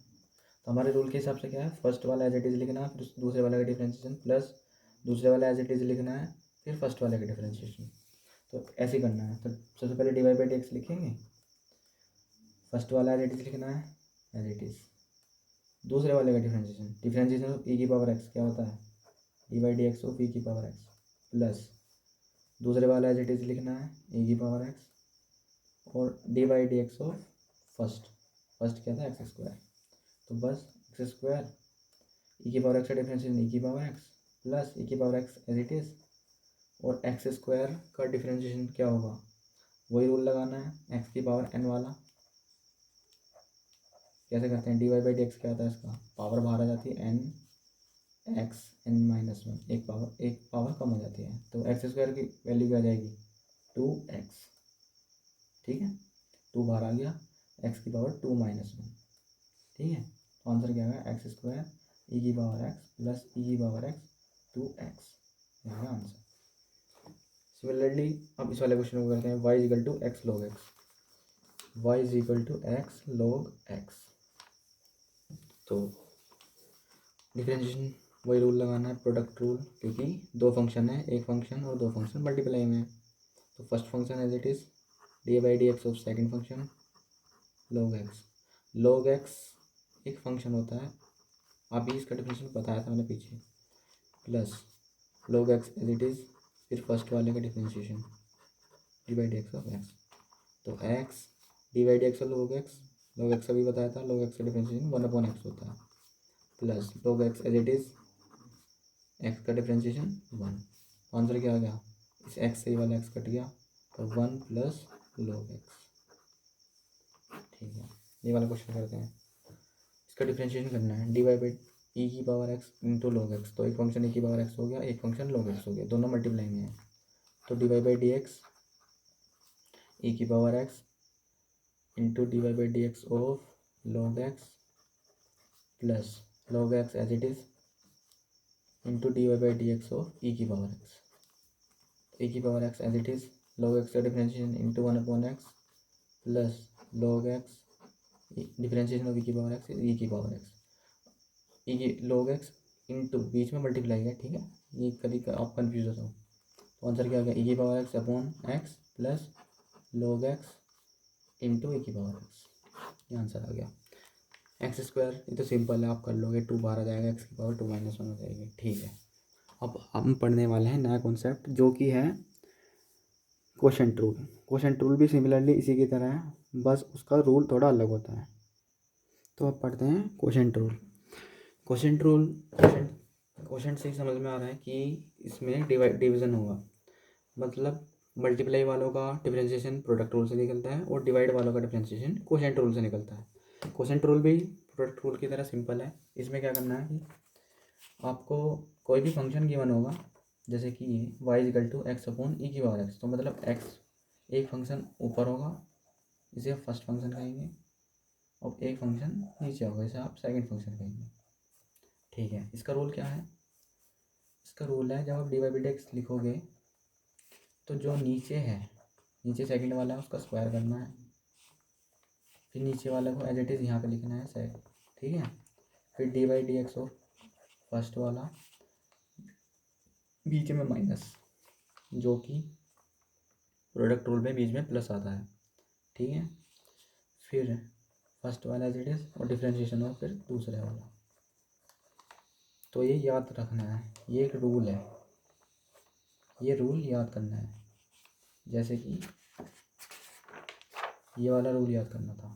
तो हमारे रूल के हिसाब से क्या है, फर्स्ट वाला एज इट इज़ लिखना है, फिर दूसरे वाले का डिफरेंशिएशन, प्लस दूसरे वाला एज इट इज़ लिखना है, फिर फर्स्ट वाले का डिफरेंशिएशन। तो ऐसे ही करना है। तो सबसे पहले डिवाइड बाई डी एक्स लिखेंगे, फर्स्ट वाला एज इट इज़ लिखना है एज इट इज़, दूसरे वाले का डिफरेंशिएशन ऑफ ई की पावर एक्स क्या होता है, d by D x of e की पावर एक्स, प्लस दूसरे वाला एज इट इज़ लिखना है ई की पावर एक्स, और D by D x of first क्या था एक्स स्क्वायर, तो बस एक्स स्क्वायर ई की पावर एक्स का डिफरेंशिएशन ई की पावर एक्स प्लस ई की power x as it is, और एक्स स्क्वायर का डिफरेंशिएशन क्या होगा, वही रूल लगाना है एक्स की पावर एन वाला। कैसे करते हैं, D Y by D X क्या होता है, इसका पावर बाहर आ जाती है एन एक्स एन माइनस 1, एक पावर कम हो जाती है, तो एक्स स्क्वायर की वैल्यू क्या आ जाएगी 2x। ठीक है, 2 बाहर आ गया, एक्स की पावर 2 माइनस 1। ठीक है, तो आंसर क्या आएगा, एक्स स्क्वायर ई की पावर एक्स प्लस ई की पावर एक्स 2x, यह है आंसर। सिमिलरली अब इस वाले क्वेश्चन को करते हैं, y is equal to X log X, y is equal to X log X. तो डिफरेंशिएशन वही रूल लगाना है, प्रोडक्ट रूल, क्योंकि दो फंक्शन है, एक फंक्शन और दो फंक्शन मल्टीप्लाई में है। तो first function as it is D by D x of second function log x। log x एक फंक्शन होता है, अभी इसका डिफिनेशन बताया था मैंने पीछे, plus log x as it is, फिर फर्स्ट वाले का differentiation D by D x of X. तो x D by D X log x अभी बताया था, log x का डिफरेंशिएशन 1/x होता है, plus log x as it is x का डिफरेंशिएशन 1। आंसर क्या आ गया, इस x से ही वाला x कट गया, तो 1 प्लस log x। ठीक है, ये वाला क्वेश्चन करते हैं। इसका डिफरेंशिएशन करना है, डी वाई बाई ई की power x into log X. तो एक फंक्शन ई की पावर एक्स हो गया, एक फंक्शन लॉग एक्स हो गया, दोनों मल्टीप्लाई में है। तो D Y by D x e की power x into d Y by D x of log x plus log x as it is into d Y by D x of e की power x. E की power x as it is, log x का differentiation into 1/x plus log x differentiation of e की power x e की power x, e की log x into बीच में multiply है। ठीक है, ये कभी आप कन्फ्यूज हो जाओ। तो आंसर क्या आ गया, ई की power x upon x plus log x into ई की पावर एक्स, ये आंसर आ गया। एक्स स्क्वायर ये तो सिंपल है, आप कर लोगे, 2 बाहर आ जाएगा, एक्स की पावर 2 - 1 हो जाएगी। ठीक है, अब हम पढ़ने वाले हैं नया कॉन्सेप्ट जो कि है क्वोशंट रूल। क्वोशंट रूल भी सिमिलरली इसी की तरह है, बस उसका रूल थोड़ा अलग होता है। तो अब पढ़ते हैं quotient rule. Quotient rule, quotient से ही समझ में आ रहा है कि इसमें डिवीज़न होगा, मतलब मल्टीप्लाई वालों का डिफरेंशिएशन प्रोडक्ट रूल से निकलता है और डिवाइड वालों का डिफरेंशिएशन क्वोशंट रूल से निकलता है। क्वोशंट रूल भी प्रोडक्ट रूल की तरह सिंपल है। इसमें क्या करना है कि आपको कोई भी फंक्शन गिवन होगा, जैसे कि ये y equal to x upon e की पावर एक्स, तो मतलब x एक फंक्शन ऊपर होगा, इसे आप फर्स्ट फंक्शन कहेंगे, और एक फंक्शन नीचे होगा, इसे आप सेकंड फंक्शन कहेंगे। ठीक है, इसका रूल क्या है, इसका रूल है जब आप डी बाई डी एक्स लिखोगे तो जो नीचे है, नीचे सेकंड वाला है उसका स्क्वायर करना है, फिर नीचे वाले को एज इट इज़ यहाँ पे लिखना है सेक। ठीक है, फिर D by D x of first वाला, बीच में माइनस, जो कि प्रोडक्ट रूल में बीच में प्लस आता है। ठीक है, फिर फर्स्ट वाला एज इट इज़ और डिफरेंशिएशन हो फिर दूसरे वाला। तो ये याद रखना है, ये एक रूल है, ये रूल याद करना है। जैसे कि ये वाला रूल याद करना था,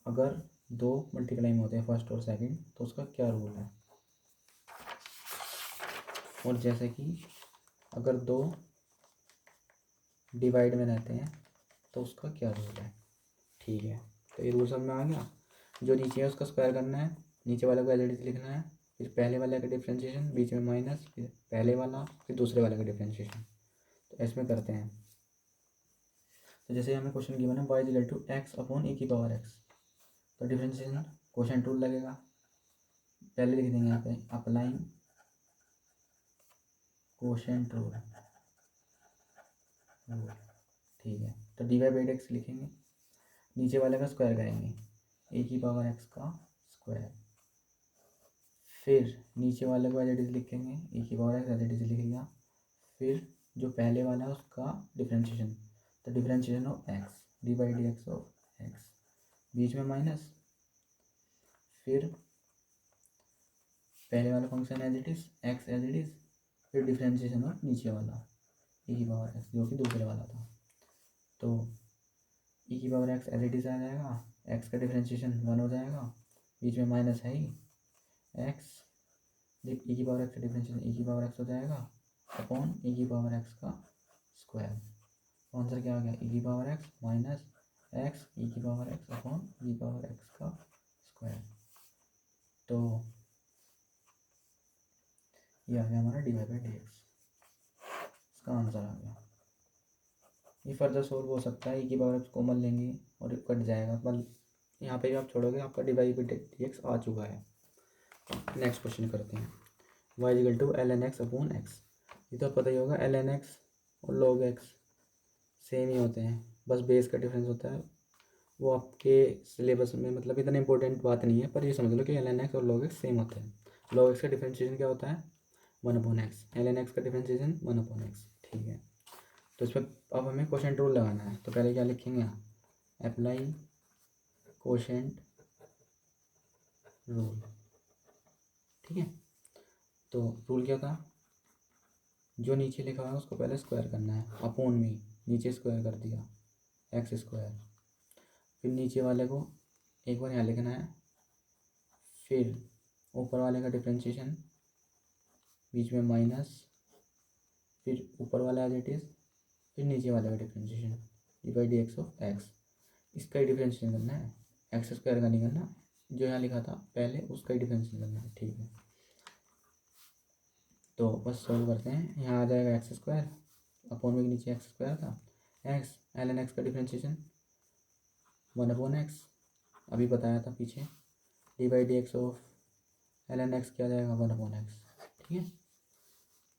अगर 2 मल्टीप्लाई में होते हैं फर्स्ट और सेकंड तो उसका क्या रूल है, और जैसे कि अगर 2 डिवाइड में रहते हैं तो उसका क्या रूल है। ठीक है, तो ये रूल समझ में आ गया। जो नीचे है उसका स्क्वायर करना है, नीचे वाले को एज इट इज़ लिखना है, फिर पहले वाले का डिफरेंशिएशन, बीच में माइनस, फिर पहले वाला, फिर दूसरे वाले का डिफरेंशिएशन। तो इसमें करते हैं, तो जैसे हमें क्वेश्चन गिवन है y equal to x upon e की पावर एक्स, तो डिफरेंशिएशन क्वोशंट रूल लगेगा, पहले लिख देंगे यहाँ पे अप्लाइंग क्वोशंट रूल। ठीक है, तो डी वाई बाई एक्स लिखेंगे, नीचे वाले का स्क्वायर करेंगे, ए की पावर एक्स का स्क्वायर, फिर नीचे वाले को एज इट इज़ लिखेंगे, ए की power x as it is लिख लिया, फिर जो पहले वाला है उसका डिफरेंशिएशन, तो differentiation of x d by D x of x, बीच में माइनस, फिर पहले वाला function as it is x as it is, फिर डिफरेंशिएशन ऑफ नीचे वाला ई की पावर एक्स जो कि दूसरे वाला था। तो ई की power x as it is आ जाएगा, एक्स का डिफरेंशिएशन 1 हो जाएगा, बीच में माइनस है ही, एक्स ई की पावर एक्स का डिफरेंशिएशन ई की पावर एक्स हो जाएगा अपॉन ई की पावर एक्स का स्क्वायर। आंसर क्या आ गया, ई की power x minus x e की पावर एक्स अपॉन ई की पावर एक्स का स्क्वायर। तो ये आ गया हमारा D Y by D X, इसका आंसर आ गया। ये फर्दर सोल्व हो सकता है, ई की पावर एक्स कॉमन लेंगे और कट जाएगा, पर यहाँ पे भी आप छोड़ोगे आपका d Y by D x आ चुका है। नेक्स्ट क्वेश्चन करते हैं, y equal to l n x upon x. ये तो पता ही होगा, एल एन एक्स और लॉग एक्स सेम ही होते हैं, बस बेस का डिफरेंस होता है। वो आपके सिलेबस में मतलब इतना इंपॉर्टेंट बात नहीं है, पर ये समझ लो कि एल एन एक्स और लॉग एक्स सेम होते हैं। log x का डिफरेंशिएशन क्या होता है 1/x, ln x का डिफरेंशिएशन 1/x। ठीक है, तो इस पर अब हमें कोशेंट रूल लगाना है। तो पहले क्या लिखेंगे, अप्लाई कोशेंट रूल। ठीक है, तो रूल क्या था, जो नीचे लिखा हुआ है उसको पहले स्क्वायर करना है, अपॉन में नीचे स्क्वायर कर दिया एक्स स्क्वायर, फिर नीचे वाले को एक बार यहाँ लिखना है, फिर ऊपर वाले का डिफरेंशिएशन, बीच में माइनस, फिर ऊपर वाला एज इट इज़, फिर नीचे वाले का डिफरेंशिएशन dy/dx ऑफ x। इसका ही डिफरेंशिएशन करना है, एक्स स्क्वायर का नहीं करना, जो यहाँ लिखा था पहले उसका ही डिफरेंशिएशन करना है। ठीक है, तो बस सॉल्व करते हैं। यहाँ आ जाएगा एक्स स्क्वायर, अपॉन में नीचे एक्स स्क्वायर था, एक्स ln x का डिफरेंशिएशन 1/x, अभी बताया था पीछे, dy/dx ऑफ ln x क्या जाएगा 1/x। ठीक है,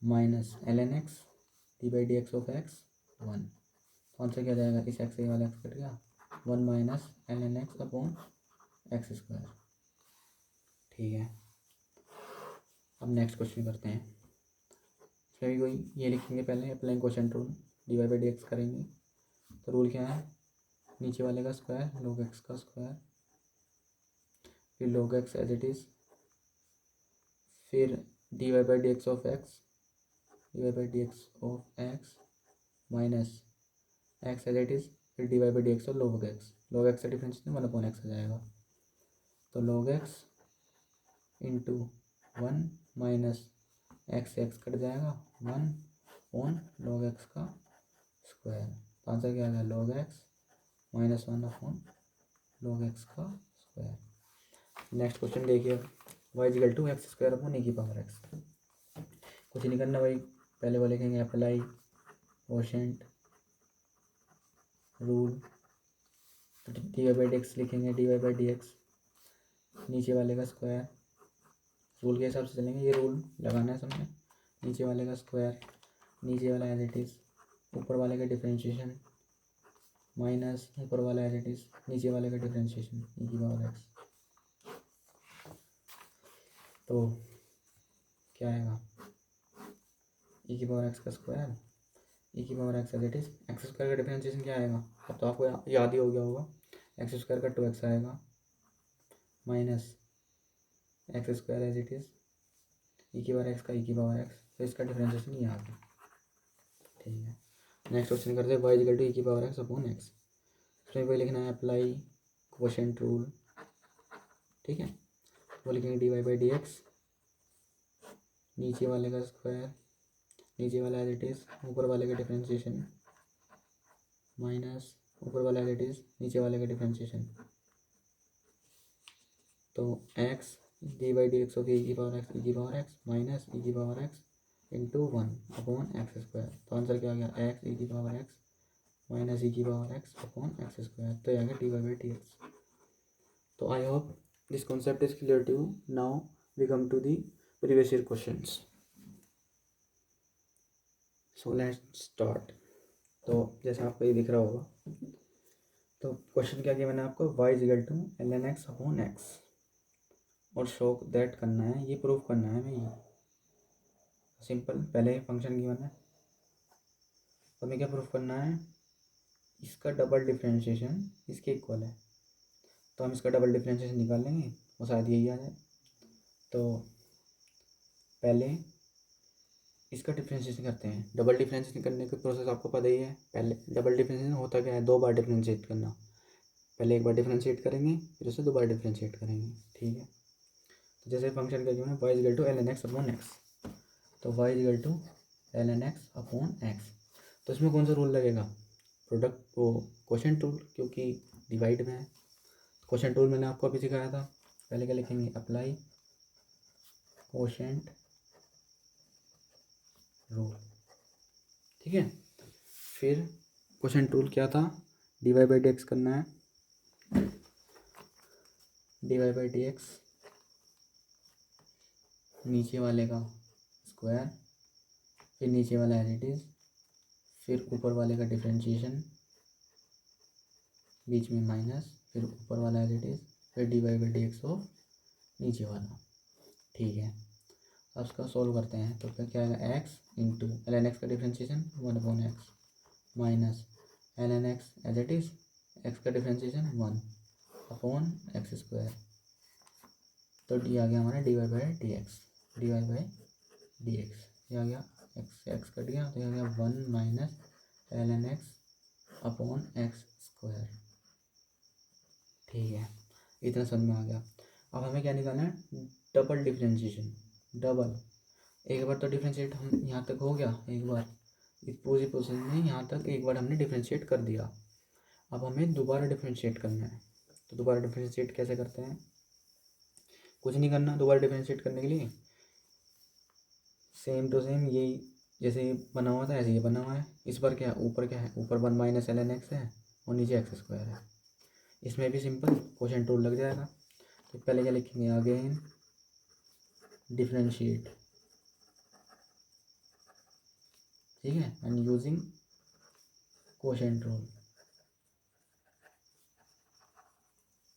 minus ln x dy/dx of x 1, तो आंसर क्या जाएगा, इस एक्स वाला एक्स कट गया, 1 minus ln x upon X square. ठीक है, अब नेक्स्ट क्वेश्चन करते हैं। इसमें भी वही ये लिखेंगे, पहले अप्लाइंग कोशेंट रूल, dy/dx करेंगे। तो रूल क्या है, नीचे वाले का स्क्वायर log x का स्क्वायर, फिर log x as it is, फिर dy/dx of x, dy/dx of x minus x as it is, फिर dy/dx of log x, log x का डिफरेंशिएशन 1/x आ जाएगा। तो log x into 1 minus x cut जाएगा 1 on log x का square, तो answer क्या आ गया log x minus 1 upon log x का स्क्वायर। नेक्स्ट क्वेश्चन देखिए, y equal to x square upon e की पावर x। कुछ नहीं करना भाई, पहले वो लिखेंगे अप्लाई कोशेंट रूल, तो dy/dx लिखेंगे, dy/dx नीचे वाले का स्क्वायर, रूल के हिसाब से चलेंगे, ये रूल लगाना है सबने, नीचे वाले का स्क्वायर, नीचे वाला एज इट इज़, ऊपर वाले का डिफरेंशिएशन माइनस ऊपर वाला एज इट इज़, नीचे वाले का डिफरेंशिएशन e की पावर x। तो क्या आएगा, e की पावर x का स्क्वायर, e की power x as it is, X square का डिफरेंशिएशन क्या आएगा, अब तो आपको याद ही हो गया होगा, एक्स स्क्वायर का 2x आएगा minus X square as it is, e की पावर x का e की पावर x, तो इसका डिफरेंशिएशन ये आ गया। ठीक है, नेक्स्ट क्वेश्चन करते हैं, y इक्वल टू e की पावर x अपॉन x। इसमें वही लिखना है अप्लाई कोशेंट रूल। ठीक है, वो लिखेंगे dy/dx नीचे वाले का स्क्वायर, नीचे वाला एज इट इज़, ऊपर वाले का डिफरेंशिएशन माइनस ऊपर वाला एज इट इज़, नीचे वाले का डिफरेंशिएशन, तो x dy/dx ऑफ e की पावर x माइनस e की power x into 1 upon X square, तो आंसर क्या आ गया, x e की पावर x माइनस e की power x upon X square, तो ये आ गया dy/dx। तो I hope this concept is clear to you. Now we come to the previous year questions. So let's start. तो जैसे आपको ये दिख रहा होगा, तो क्वेश्चन क्या किया मैंने आपको, y is equal to ln x upon x, और शो दैट करना है, ये प्रूफ करना है हमें, ये सिंपल, पहले फंक्शन गिवन है, तो हमें क्या प्रूफ करना है, इसका डबल डिफरेंशिएशन इसके इक्वल है, तो हम इसका डबल डिफरेंशिएशन निकाल लेंगे, वो शायद यही आ जाए। तो पहले इसका डिफरेंशिएशन करते हैं, डबल डिफरेंशिएशन करने का प्रोसेस आपको पता ही है, पहले डबल डिफरेंशिएशन होता क्या है, 2 बार डिफरेंशिएट करना, पहले एक बार डिफरेंशिएट करेंगे, फिर उसे 2 बार डिफरेंशिएट करेंगे। ठीक है, तो जैसे फंक्शन का जो है y equal to ln x upon x, तो y equal to ln x upon x, तो इसमें कौन सा रूल लगेगा, प्रोडक्ट वो कोशेंट रूल, क्योंकि डिवाइड में है। कोशेंट रूल मैंने आपको अभी सिखाया था, पहले क्या लिखेंगे, अप्लाई कोशेंट रूल। ठीक है, फिर कोशेंट रूल क्या था, dy/dx करना है, dy/dx नीचे वाले का स्क्वायर, फिर नीचे वाला एज इट इज़, फिर ऊपर वाले का डिफरेंशिएशन, बीच में माइनस, फिर ऊपर वाला एज इट इज़, फिर dy/dx ऑफ नीचे वाला। ठीक है, अब उसका सोल्व करते हैं। तो फिर क्या आएगा, एक्स इंटू ln x का differentiation 1/x minus ln x as it is X का डिफ्रेंशिएशन 1/x²। तो डी आ गया हमारा dy/dx, dy/dx ये आ गया, एक्स कट गया तो ये आ गया 1 माइनस ln x/x²। ठीक है, इतना समझ में आ गया। अब हमें क्या निकालना है, डबल डिफ्रेंशिएशन। डबल, एक बार तो डिफ्रेंशिएट हम यहाँ तक हो गया, एक बार इस पूरी प्रोसेस में यहाँ तक एक बार हमने डिफ्रेंशिएट कर दिया। अब हमें दोबारा डिफ्रेंशिएट करना है। तो दोबारा डिफ्रेंशिएट कैसे करते हैं, कुछ नहीं करना दोबारा डिफ्रेंशिएट करने के लिए, सेम टू सेम यही जैसे ये बना हुआ था ऐसे ये बना हुआ है। इस पर क्या है, ऊपर क्या है, ऊपर 1 माइनस ln x है और नीचे x² है। इसमें भी सिंपल क्वोशिएंट रूल लग जाएगा। तो पहले क्या लिखेंगे, अगेन डिफ्रेंशिएट, ठीक है, एंड यूजिंग क्वोशिएंट रूल।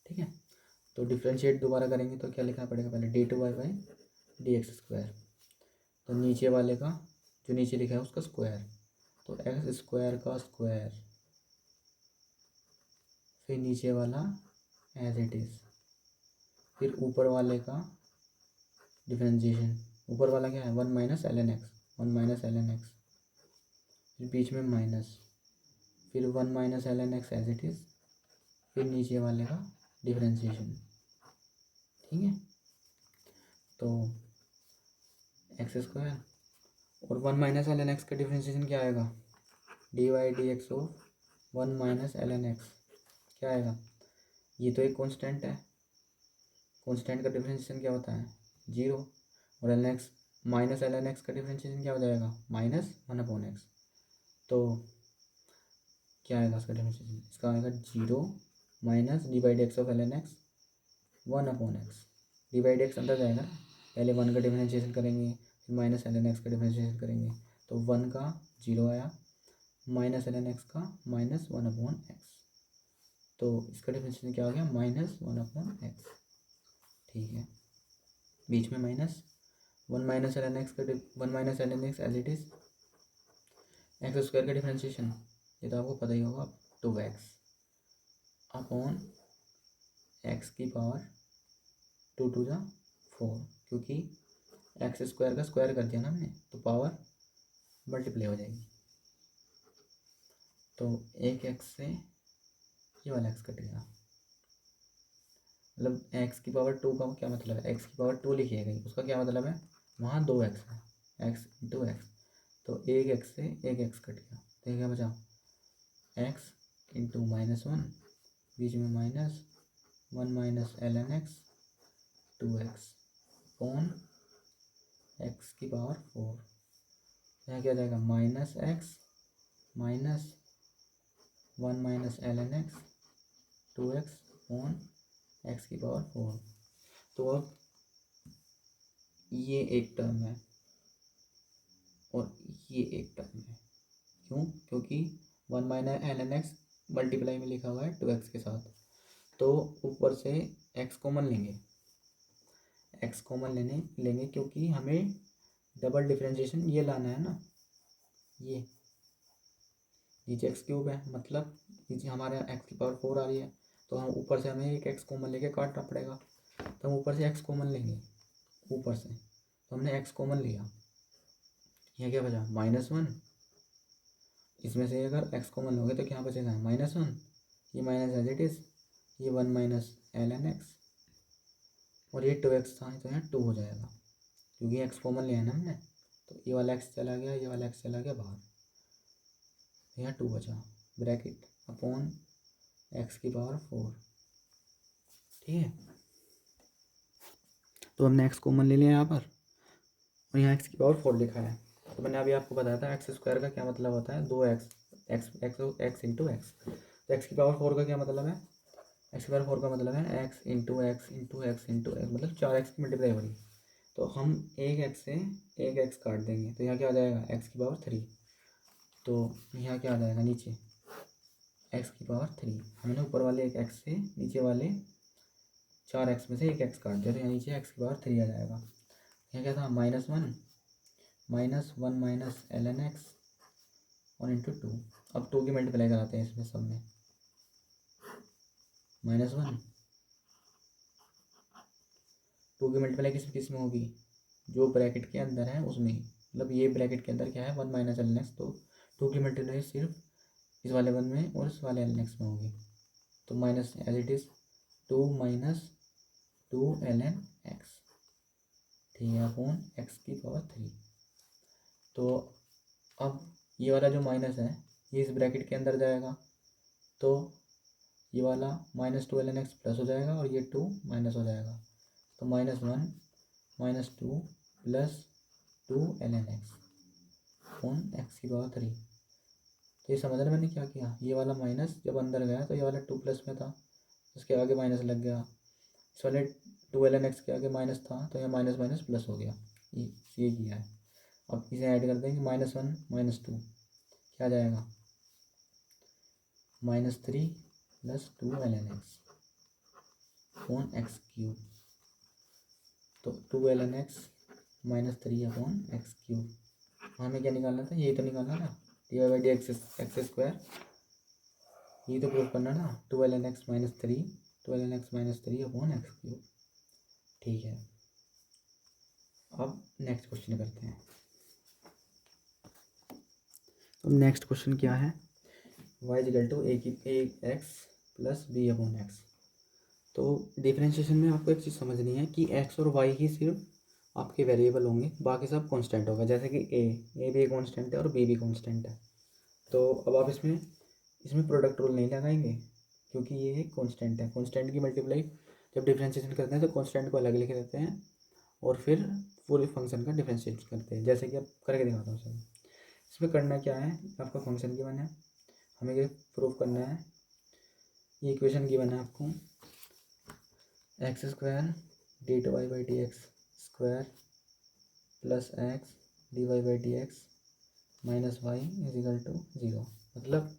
ठीक है, तो डिफ्रेंशिएट दोबारा करेंगे तो क्या लिखना पड़ेगा, पहले d2y/dx²। तो नीचे वाले का जो नीचे लिखा है उसका स्क्वायर, तो x² का स्क्वायर, फिर नीचे वाला एज इट इज़, फिर ऊपर वाले का डिफ्रेंशिएशन। ऊपर वाला क्या है, 1 minus ln x, 1 minus ln x, फिर बीच में माइनस, फिर 1 minus ln x as it is, फिर नीचे वाले का डिफ्रेंशिएशन। ठीक है, तो x² और 1 माइनस ln x का डिफ्रेंशिएशन क्या आएगा, dy/dx of 1 minus ln x क्या आएगा, ये तो एक कांस्टेंट है, कांस्टेंट का डिफ्रेंशिएशन क्या होता है 0, और ln x minus ln x का डिफ्रेंशिएशन क्या हो जाएगा -1/x। तो क्या आएगा इसका डिफ्रेंशिएशन, इसका आएगा 0 minus d/dx of ln x 1/x। d/dx अंदर जाएगा, पहले 1 का डिफ्रेंशिएशन करेंगे, फिर माइनस ln x का डिफ्रेंशिएशन करेंगे, तो 1 का 0 आया, माइनस ln x का -1/x। तो इसका डिफ्रेंशिएशन क्या आ गया, -1/x। ठीक है, बीच में माइनस, 1 माइनस ln x का 1 minus ln x as it is x² का डिफ्रेंशिएशन, ये तो आपको पता ही होगा, 2x अपॉन x की पावर 2 टू द 4, क्योंकि x² का स्क्वायर कर दिया ना हमने, तो पावर मल्टीप्लाई हो जाएगी। तो एक x से ये वाला x कट गया, मतलब x की पावर 2 का क्या मतलब है, x की पावर 2 लिखी है गई, उसका क्या मतलब है, वहाँ 2x है, x इंटू एक्स, तो एक x से एक x कट गया, तो क्या बचा x इंटू -1, बीच में minus 1 minus ln x 2x upon x की पावर 4। यहाँ क्या जाएगा, -x minus 1 minus ln x 2x upon x की पावर 4। तो अब ये एक टर्म है और ये एक टर्म है, क्यों, क्योंकि 1 माइनस ln x मल्टीप्लाई में लिखा हुआ है 2x के साथ, तो ऊपर से x कॉमन लेंगे, x कॉमन लेंगे क्योंकि हमें डबल डिफ्रेंशिएशन ये लाना है ना, ये नीचे x³ है, मतलब नीचे हमारे x की पावर 4 आ रही है, तो हम ऊपर से हमें एक x कॉमन लेके काटना पड़ेगा, तो हम ऊपर से x कॉमन लेंगे, ऊपर से तो हमने x कॉमन लिया, यहाँ क्या बचा -1, इसमें से अगर x कॉमन लोगे तो क्या बचेगा -1, ये माइनस एज इट इज़, ये 1 माइनस ln x, और ये 2x था तो यहाँ 2 हो जाएगा, क्योंकि x कॉमन लिया है ना हमने, तो ये वाला x चला गया, ये वाला x चला गया बाहर, यहाँ 2 बचा, ब्रैकेट अपॉन x की पावर 4। ठीक है, तो हमने x कॉमन ले लिया यहाँ पर, और यहाँ x की पावर 4 लिखा है। तो मैंने अभी आपको बताया था x² का क्या मतलब होता है, 2x, x इंटू एक्स। तो x की पावर 4 का क्या मतलब है, x की पावर 4 का मतलब है x into x into x into x, मतलब 4x की मल्टीप्लाई हो रही है। तो हम एक x से एक x काट देंगे, तो यहाँ क्या आ जाएगा x की पावर 3, तो यहाँ क्या आ जाएगा नीचे x की पावर 3, हमने ऊपर वाले एक x से नीचे वाले 4x में से एक x काट दिया, तो यहाँ नीचे x की पावर 3 आ जाएगा। यहाँ क्या था -1 -1 माइनस ln x और इंटू 2। अब 2 की मल्टीप्लाई कराते हैं इसमें सब में, -1 2 की मल्टीप्लाई किस किस में होगी, जो ब्रैकेट के अंदर है उसमें ही, मतलब ये ब्रैकेट के अंदर क्या है 1 माइनस ln x, तो 2 की मल्टीप्लाई सिर्फ इस वाले 1 में और इस वाले ln x में होगी, तो minus as it is 2 minus 2 ln x, ठीक है, अपॉन x की पावर 3। तो अब ये वाला जो माइनस है ये इस ब्रैकेट के अंदर जाएगा, तो ये वाला -2 ln x प्लस हो जाएगा और ये 2 माइनस हो जाएगा, तो -1 -2 plus 2 ln x upon x की पावर 3। तो ये समझ रहे मैंने क्या किया, ये वाला माइनस जब अंदर गया तो ये वाला 2 प्लस में था, इसके आगे माइनस लग गया, इस वाले 2 ln x के आगे माइनस था तो यहाँ माइनस माइनस प्लस हो गया, ये किया है। अब इसे ऐड कर देंगे -1 -2 क्या आ जाएगा, -3 plus 2 ln x upon x cube, तो 2 ln x -3 upon x cube, हमें क्या निकालना था, यही तो निकालना था, dy/dx x स्क्वायर, ये तो प्रूव करना ना, 2 ln x -3 2 ln x -3 upon x cube, ठीक है। अब नेक्स्ट क्वेश्चन करते हैं। अब नेक्स्ट क्वेश्चन क्या है, y equal to x plus B upon x. तो डिफरेंशिएशन में आपको एक चीज़ समझनी है कि x और y ही सिर्फ आपके वेरिएबल होंगे, बाकी सब कांस्टेंट होगा, जैसे कि a भी कांस्टेंट है और b भी कांस्टेंट है। तो अब आप इसमें प्रोडक्ट रूल नहीं लगाएंगे क्योंकि ये एक कांस्टेंट है, कांस्टेंट की मल्टीप्लाई जब डिफरेंशिएशन करते हैं तो कांस्टेंट को अलग लिखे रहते हैं और फिर पूरे फंक्शन का डिफरेंशिएट करते हैं, जैसे कि अब करके दिखाता हूँ सर। इसमें करना क्या है, आपका फंक्शन गिवन है, हमें ये प्रूफ करना है, ये इक्वेशन गिवन है आपको, x square d/dx square plus x dy/dx minus y is equal to 0। मतलब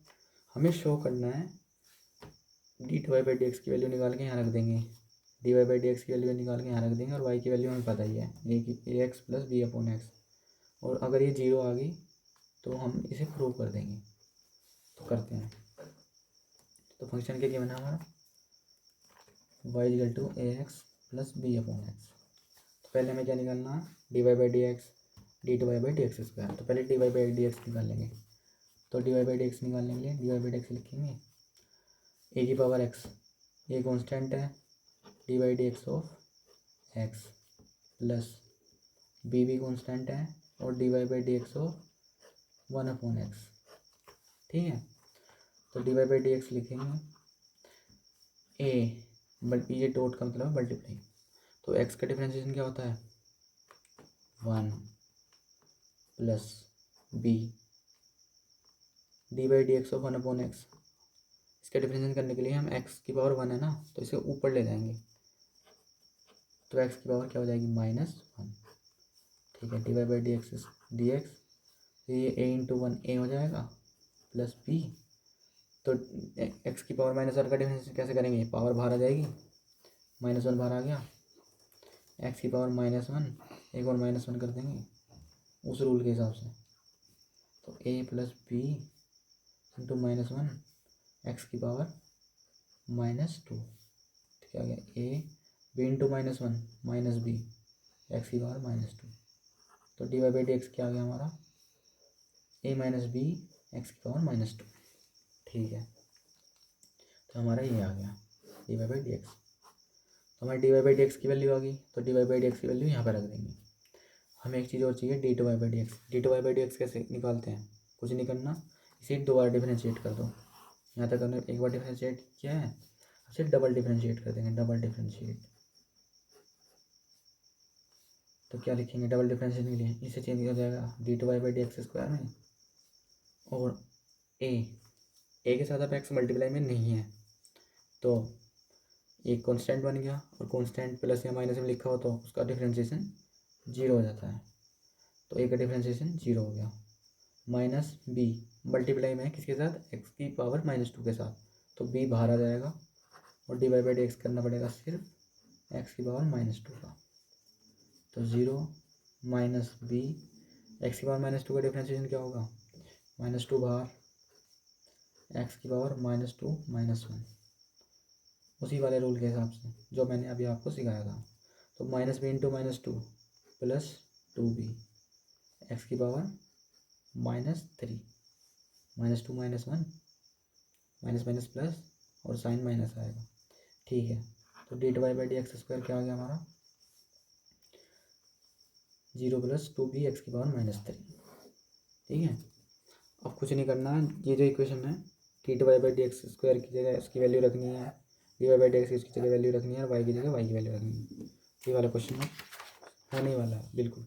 हमें शो करना है d/dx की वैल्यू निकाल के यहाँ रख देंगे, dy/dx की वैल्यू निकाल के यहाँ रख देंगे और y की वैल्यू हमें पता ही है ax plus B upon x, और अगर ये 0 आ गई तो हम इसे प्रूव कर देंगे। तो करते हैं, तो फंक्शन क्या गिवन है हमारा, y equal to ax plus B upon x. तो पहले हमें क्या निकालना है, dy/dx d/dx स्क्वायर, तो पहले dy/dx निकाल लेंगे, तो dy/dx निकालने के लिए dy/dx लिखेंगे a की पावर x, ये कॉन्स्टेंट है, dy/dx of x plus b भी कॉन्स्टेंट है और dy/dx ऑफ 1 अपॉन एक्स, ठीक है। तो dy/dx लिखेंगे a, बट ये डॉट का मतलब मल्टीप्लाई, तो x का डिफरेंशिएशन क्या होता है 1 plus b dy/dx of 1 upon x, इसका डिफरेंशिएशन करने के लिए हम x की पावर 1 है ना, तो इसे ऊपर ले जाएंगे, तो x की पावर क्या हो जाएगी -1, ठीक है, dy/dx dx, ये a इंटू 1 a हो जाएगा प्लस b, तो x की पावर -1 का डिफरेंशिएशन कैसे करेंगे, पावर बाहर आ जाएगी, -1 बाहर आ गया, x की पावर -1 एक और -1 कर देंगे उस रूल के हिसाब से, तो a plus b into -1 x की पावर -2, ठीक है, a b into -1 minus b x की पावर -2, तो dy/dx क्या आ गया हमारा a माइनस बी एक्स की पावर -2, ठीक है। तो हमारा ये आ गया dy/dx, तो हमारी dy/dx की वैल्यू आ गई, तो dy/dx की वैल्यू यहाँ पर रख देंगे। हमें एक चीज़ और चाहिए d/dx, d/dx कैसे निकालते हैं, कुछ नहीं करना, इसे दोबारा डिफरेंशिएट कर दो, यहाँ तक हमने एक बार डिफरेंशिएट किया है, इसे डबल डिफरेंशिएट कर देंगे, डबल डिफरेंशिएट, तो क्या लिखेंगे डबल डिफरेंशिएट के लिए, इसे चेंज हो जाएगा d/dx स्क्वायर में, और a के साथ अब x मल्टीप्लाई में नहीं है तो एक कांस्टेंट बन गया, और कांस्टेंट प्लस या माइनस में लिखा हो तो उसका डिफरेंशिएशन 0 हो जाता है, तो a का डिफरेंशिएशन 0 हो गया, माइनस b मल्टीप्लाई में किसके साथ x की पावर -2 के साथ, तो b बाहर आ जाएगा और dy/dx करना पड़ेगा सिर्फ x की पावर -2 का, तो 0 माइनस बी एक्स की पावर माइनस टू का डिफ्रेंशिएशन क्या होगा, माइनस टू बाहर एक्स की power minus two minus one, उसी वाले रूल के हिसाब से जो मैंने अभी आपको सिखाया था। तो minus b into minus two plus two b x की power minus three, minus two minus one, minus minus plus और साइन माइनस आएगा। ठीक है, तो D Y by D x square क्या आ गया हमारा, zero plus two b x की पावर माइनस थ्री। ठीक है, अब कुछ नहीं करना है, ये जो इक्वेशन है d y by D x square की जगह इसकी वैल्यू रखनी है, D Y by D x की जगह वैल्यू रखनी है, और वाई की जगह वाई की वैल्यू रखनी है। ये वाला क्वेश्चन होने वाला है बिल्कुल।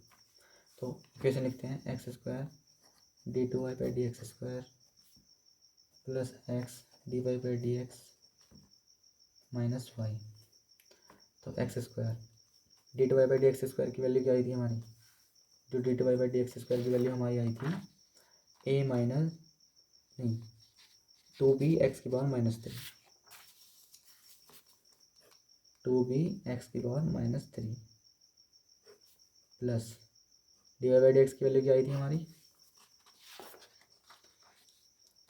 तो इक्वेशन लिखते हैं x square d two Y by D x square plus x d Y by D x minus y. तो x square d two Y by D x square की वैल्यू क्या आई थी हमारी, जो d two Y by D x square की value हमारी आई थी ए माइनस नहीं टू बी एक्स की power minus three, two b x की power minus three plus D Y by D x की वैल्यू क्या आई थी हमारी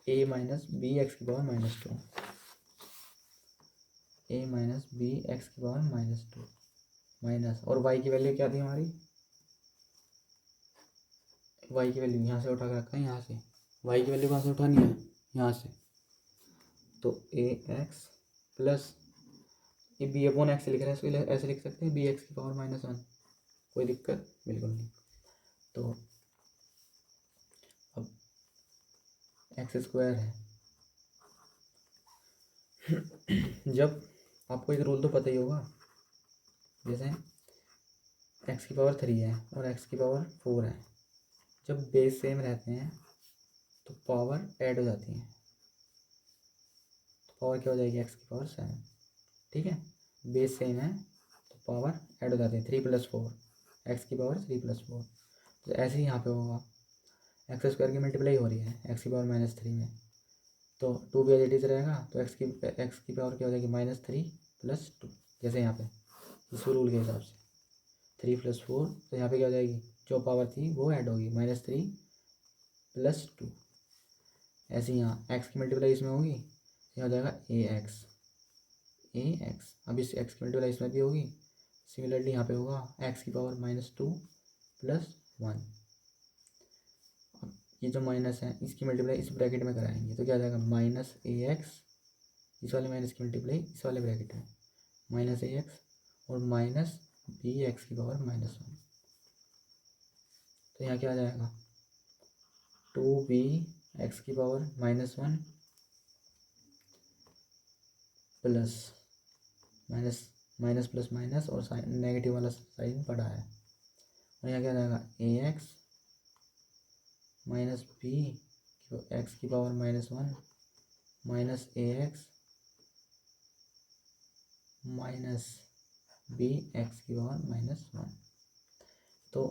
ए माइनस बी एक्स की पावर माइनस टू, ए माइनस बी एक्स की पावर माइनस टू माइनस, और वाई की वैल्यू क्या थी हमारी, वाई की वैल्यू यहाँ से उठा कर रखा है, यहाँ से वाई की वैल्यू कहाँ से उठानी है, यहाँ से। तो ए एक्स प्लस ये बी अपॉन एक्स लिख रहा है, इसको ऐसे लिख सकते हैं बी एक्स की पावर माइनस वन, कोई दिक्कत बिल्कुल नहीं। तो अब एक्स स्क्वायर है जब आपको एक रूल तो पता ही होगा, जैसे एक्स की पावर थ्री है और एक्स की पावर फोर है, जब बेस सेम रहते हैं तो पावर ऐड हो जाती है, तो पावर क्या हो जाएगी एक्स की पावर सेवन। ठीक है, बेस सेम है तो पावर ऐड हो जाती है, थ्री प्लस फोर एक्स की पावर थ्री प्लस फोर। तो ऐसे ही यहाँ पे होगा, एक्स स्क्वायर की मल्टीप्लाई हो रही है एक्स की पावर माइनस थ्री में, तो टू भी एज इट इज रहेगा, तो एक्स की पावर क्या हो जाएगी माइनस थ्री प्लस टू, जैसे यहाँ पे इस रूल के हिसाब से थ्री प्लस फोर, तो यहाँ पे क्या हो जाएगी जो पावर थी वो ऐड होगी माइनस थ्री प्लस टू। ऐसे ही यहाँ एक्स की मल्टीप्लाई इसमें होगी, यहाँ हो जाएगा ए एक्स, अब इस एक्स की मल्टीप्लाई इसमें भी होगी, सिमिलरली यहाँ पे होगा एक्स की power minus two plus one. ये जो माइनस है इसकी मल्टीप्लाई इस ब्रैकेट में कराएंगे तो क्या आ जाएगा माइनस ए एक्स, इस वाले माइनस की मल्टीप्लाई इस वाले ब्रैकेट में माइनस ए एक्स और माइनस बी एक्स की पावर माइनस वन। तो यहाँ क्या आ जाएगा टू बी एक्स की power minus one plus minus minus plus minus और साइन नेगेटिव वाला साइन पड़ा है, और यहाँ क्या आ जाएगा ए एक्स माइनस बी एक्स की पावर माइनस वन माइनस ए एक्स माइनस बी एक्स की पावर माइनस वन। तो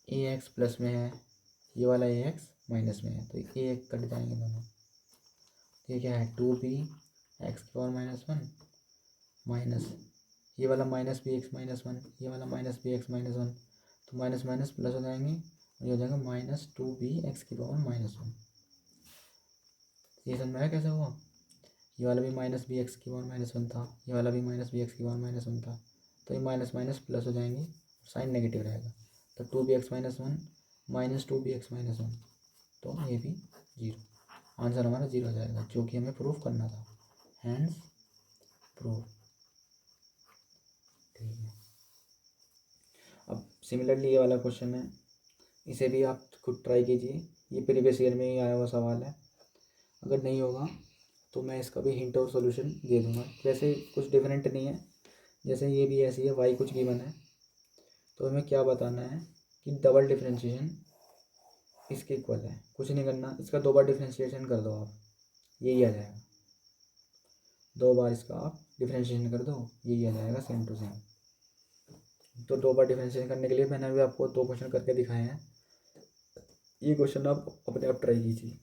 ए एक्स प्लस में है, ये वाला ए एक्स माइनस में है, तो ए एक कट जाएंगे दोनों। तो ये क्या है टू बी एक्स की पावर माइनस वन माइनस ये वाला minus b x minus one, ये वाला minus b x minus one, तो माइनस माइनस प्लस हो जाएंगे और ये हो जाएगा माइनस टू बी एक्स की पावर माइनस वन। ये समझ में आया कैसे हुआ, ये वाला भी माइनस बी एक्स की पावर माइनस वन था, ये वाला भी माइनस बी एक्स की पावर माइनस वन था, तो ये माइनस माइनस प्लस हो जाएंगे और साइन नेगेटिव रहेगा, तो two b x minus one minus two b x minus one, तो ये भी जीरो, आंसर हमारा जीरो हो जाएगा, जो कि हमें प्रूफ करना था, हैंस प्रूफ। ठीक है, अब सिमिलरली ये वाला क्वेश्चन है, इसे भी आप खुद ट्राई कीजिए, ये प्रीवियस ईयर में ही आया हुआ सवाल है, अगर नहीं होगा तो मैं इसका भी हिंट और सॉल्यूशन दे दूंगा, वैसे कुछ डिफरेंट नहीं है, जैसे ये भी ऐसी है वाई कुछ गिवन है, तो हमें क्या बताना है कि डबल डिफ्रेंशिएशन इसके इक्वल है, कुछ नहीं करना, इसका दो बार डिफ्रेंशिएशन कर दो आप, यही आ जाएगा, दो बार इसका आप डिफ्रेंशिएशन कर दो यही आ जाएगा सेम टू सेम। तो दो बार डिफ्रेंशिएशन करने के लिए मैंने अभी आपको दो क्वेश्चन करके दिखाए हैं, ये क्वेश्चन आप अपने आप ट्राई कीजिए।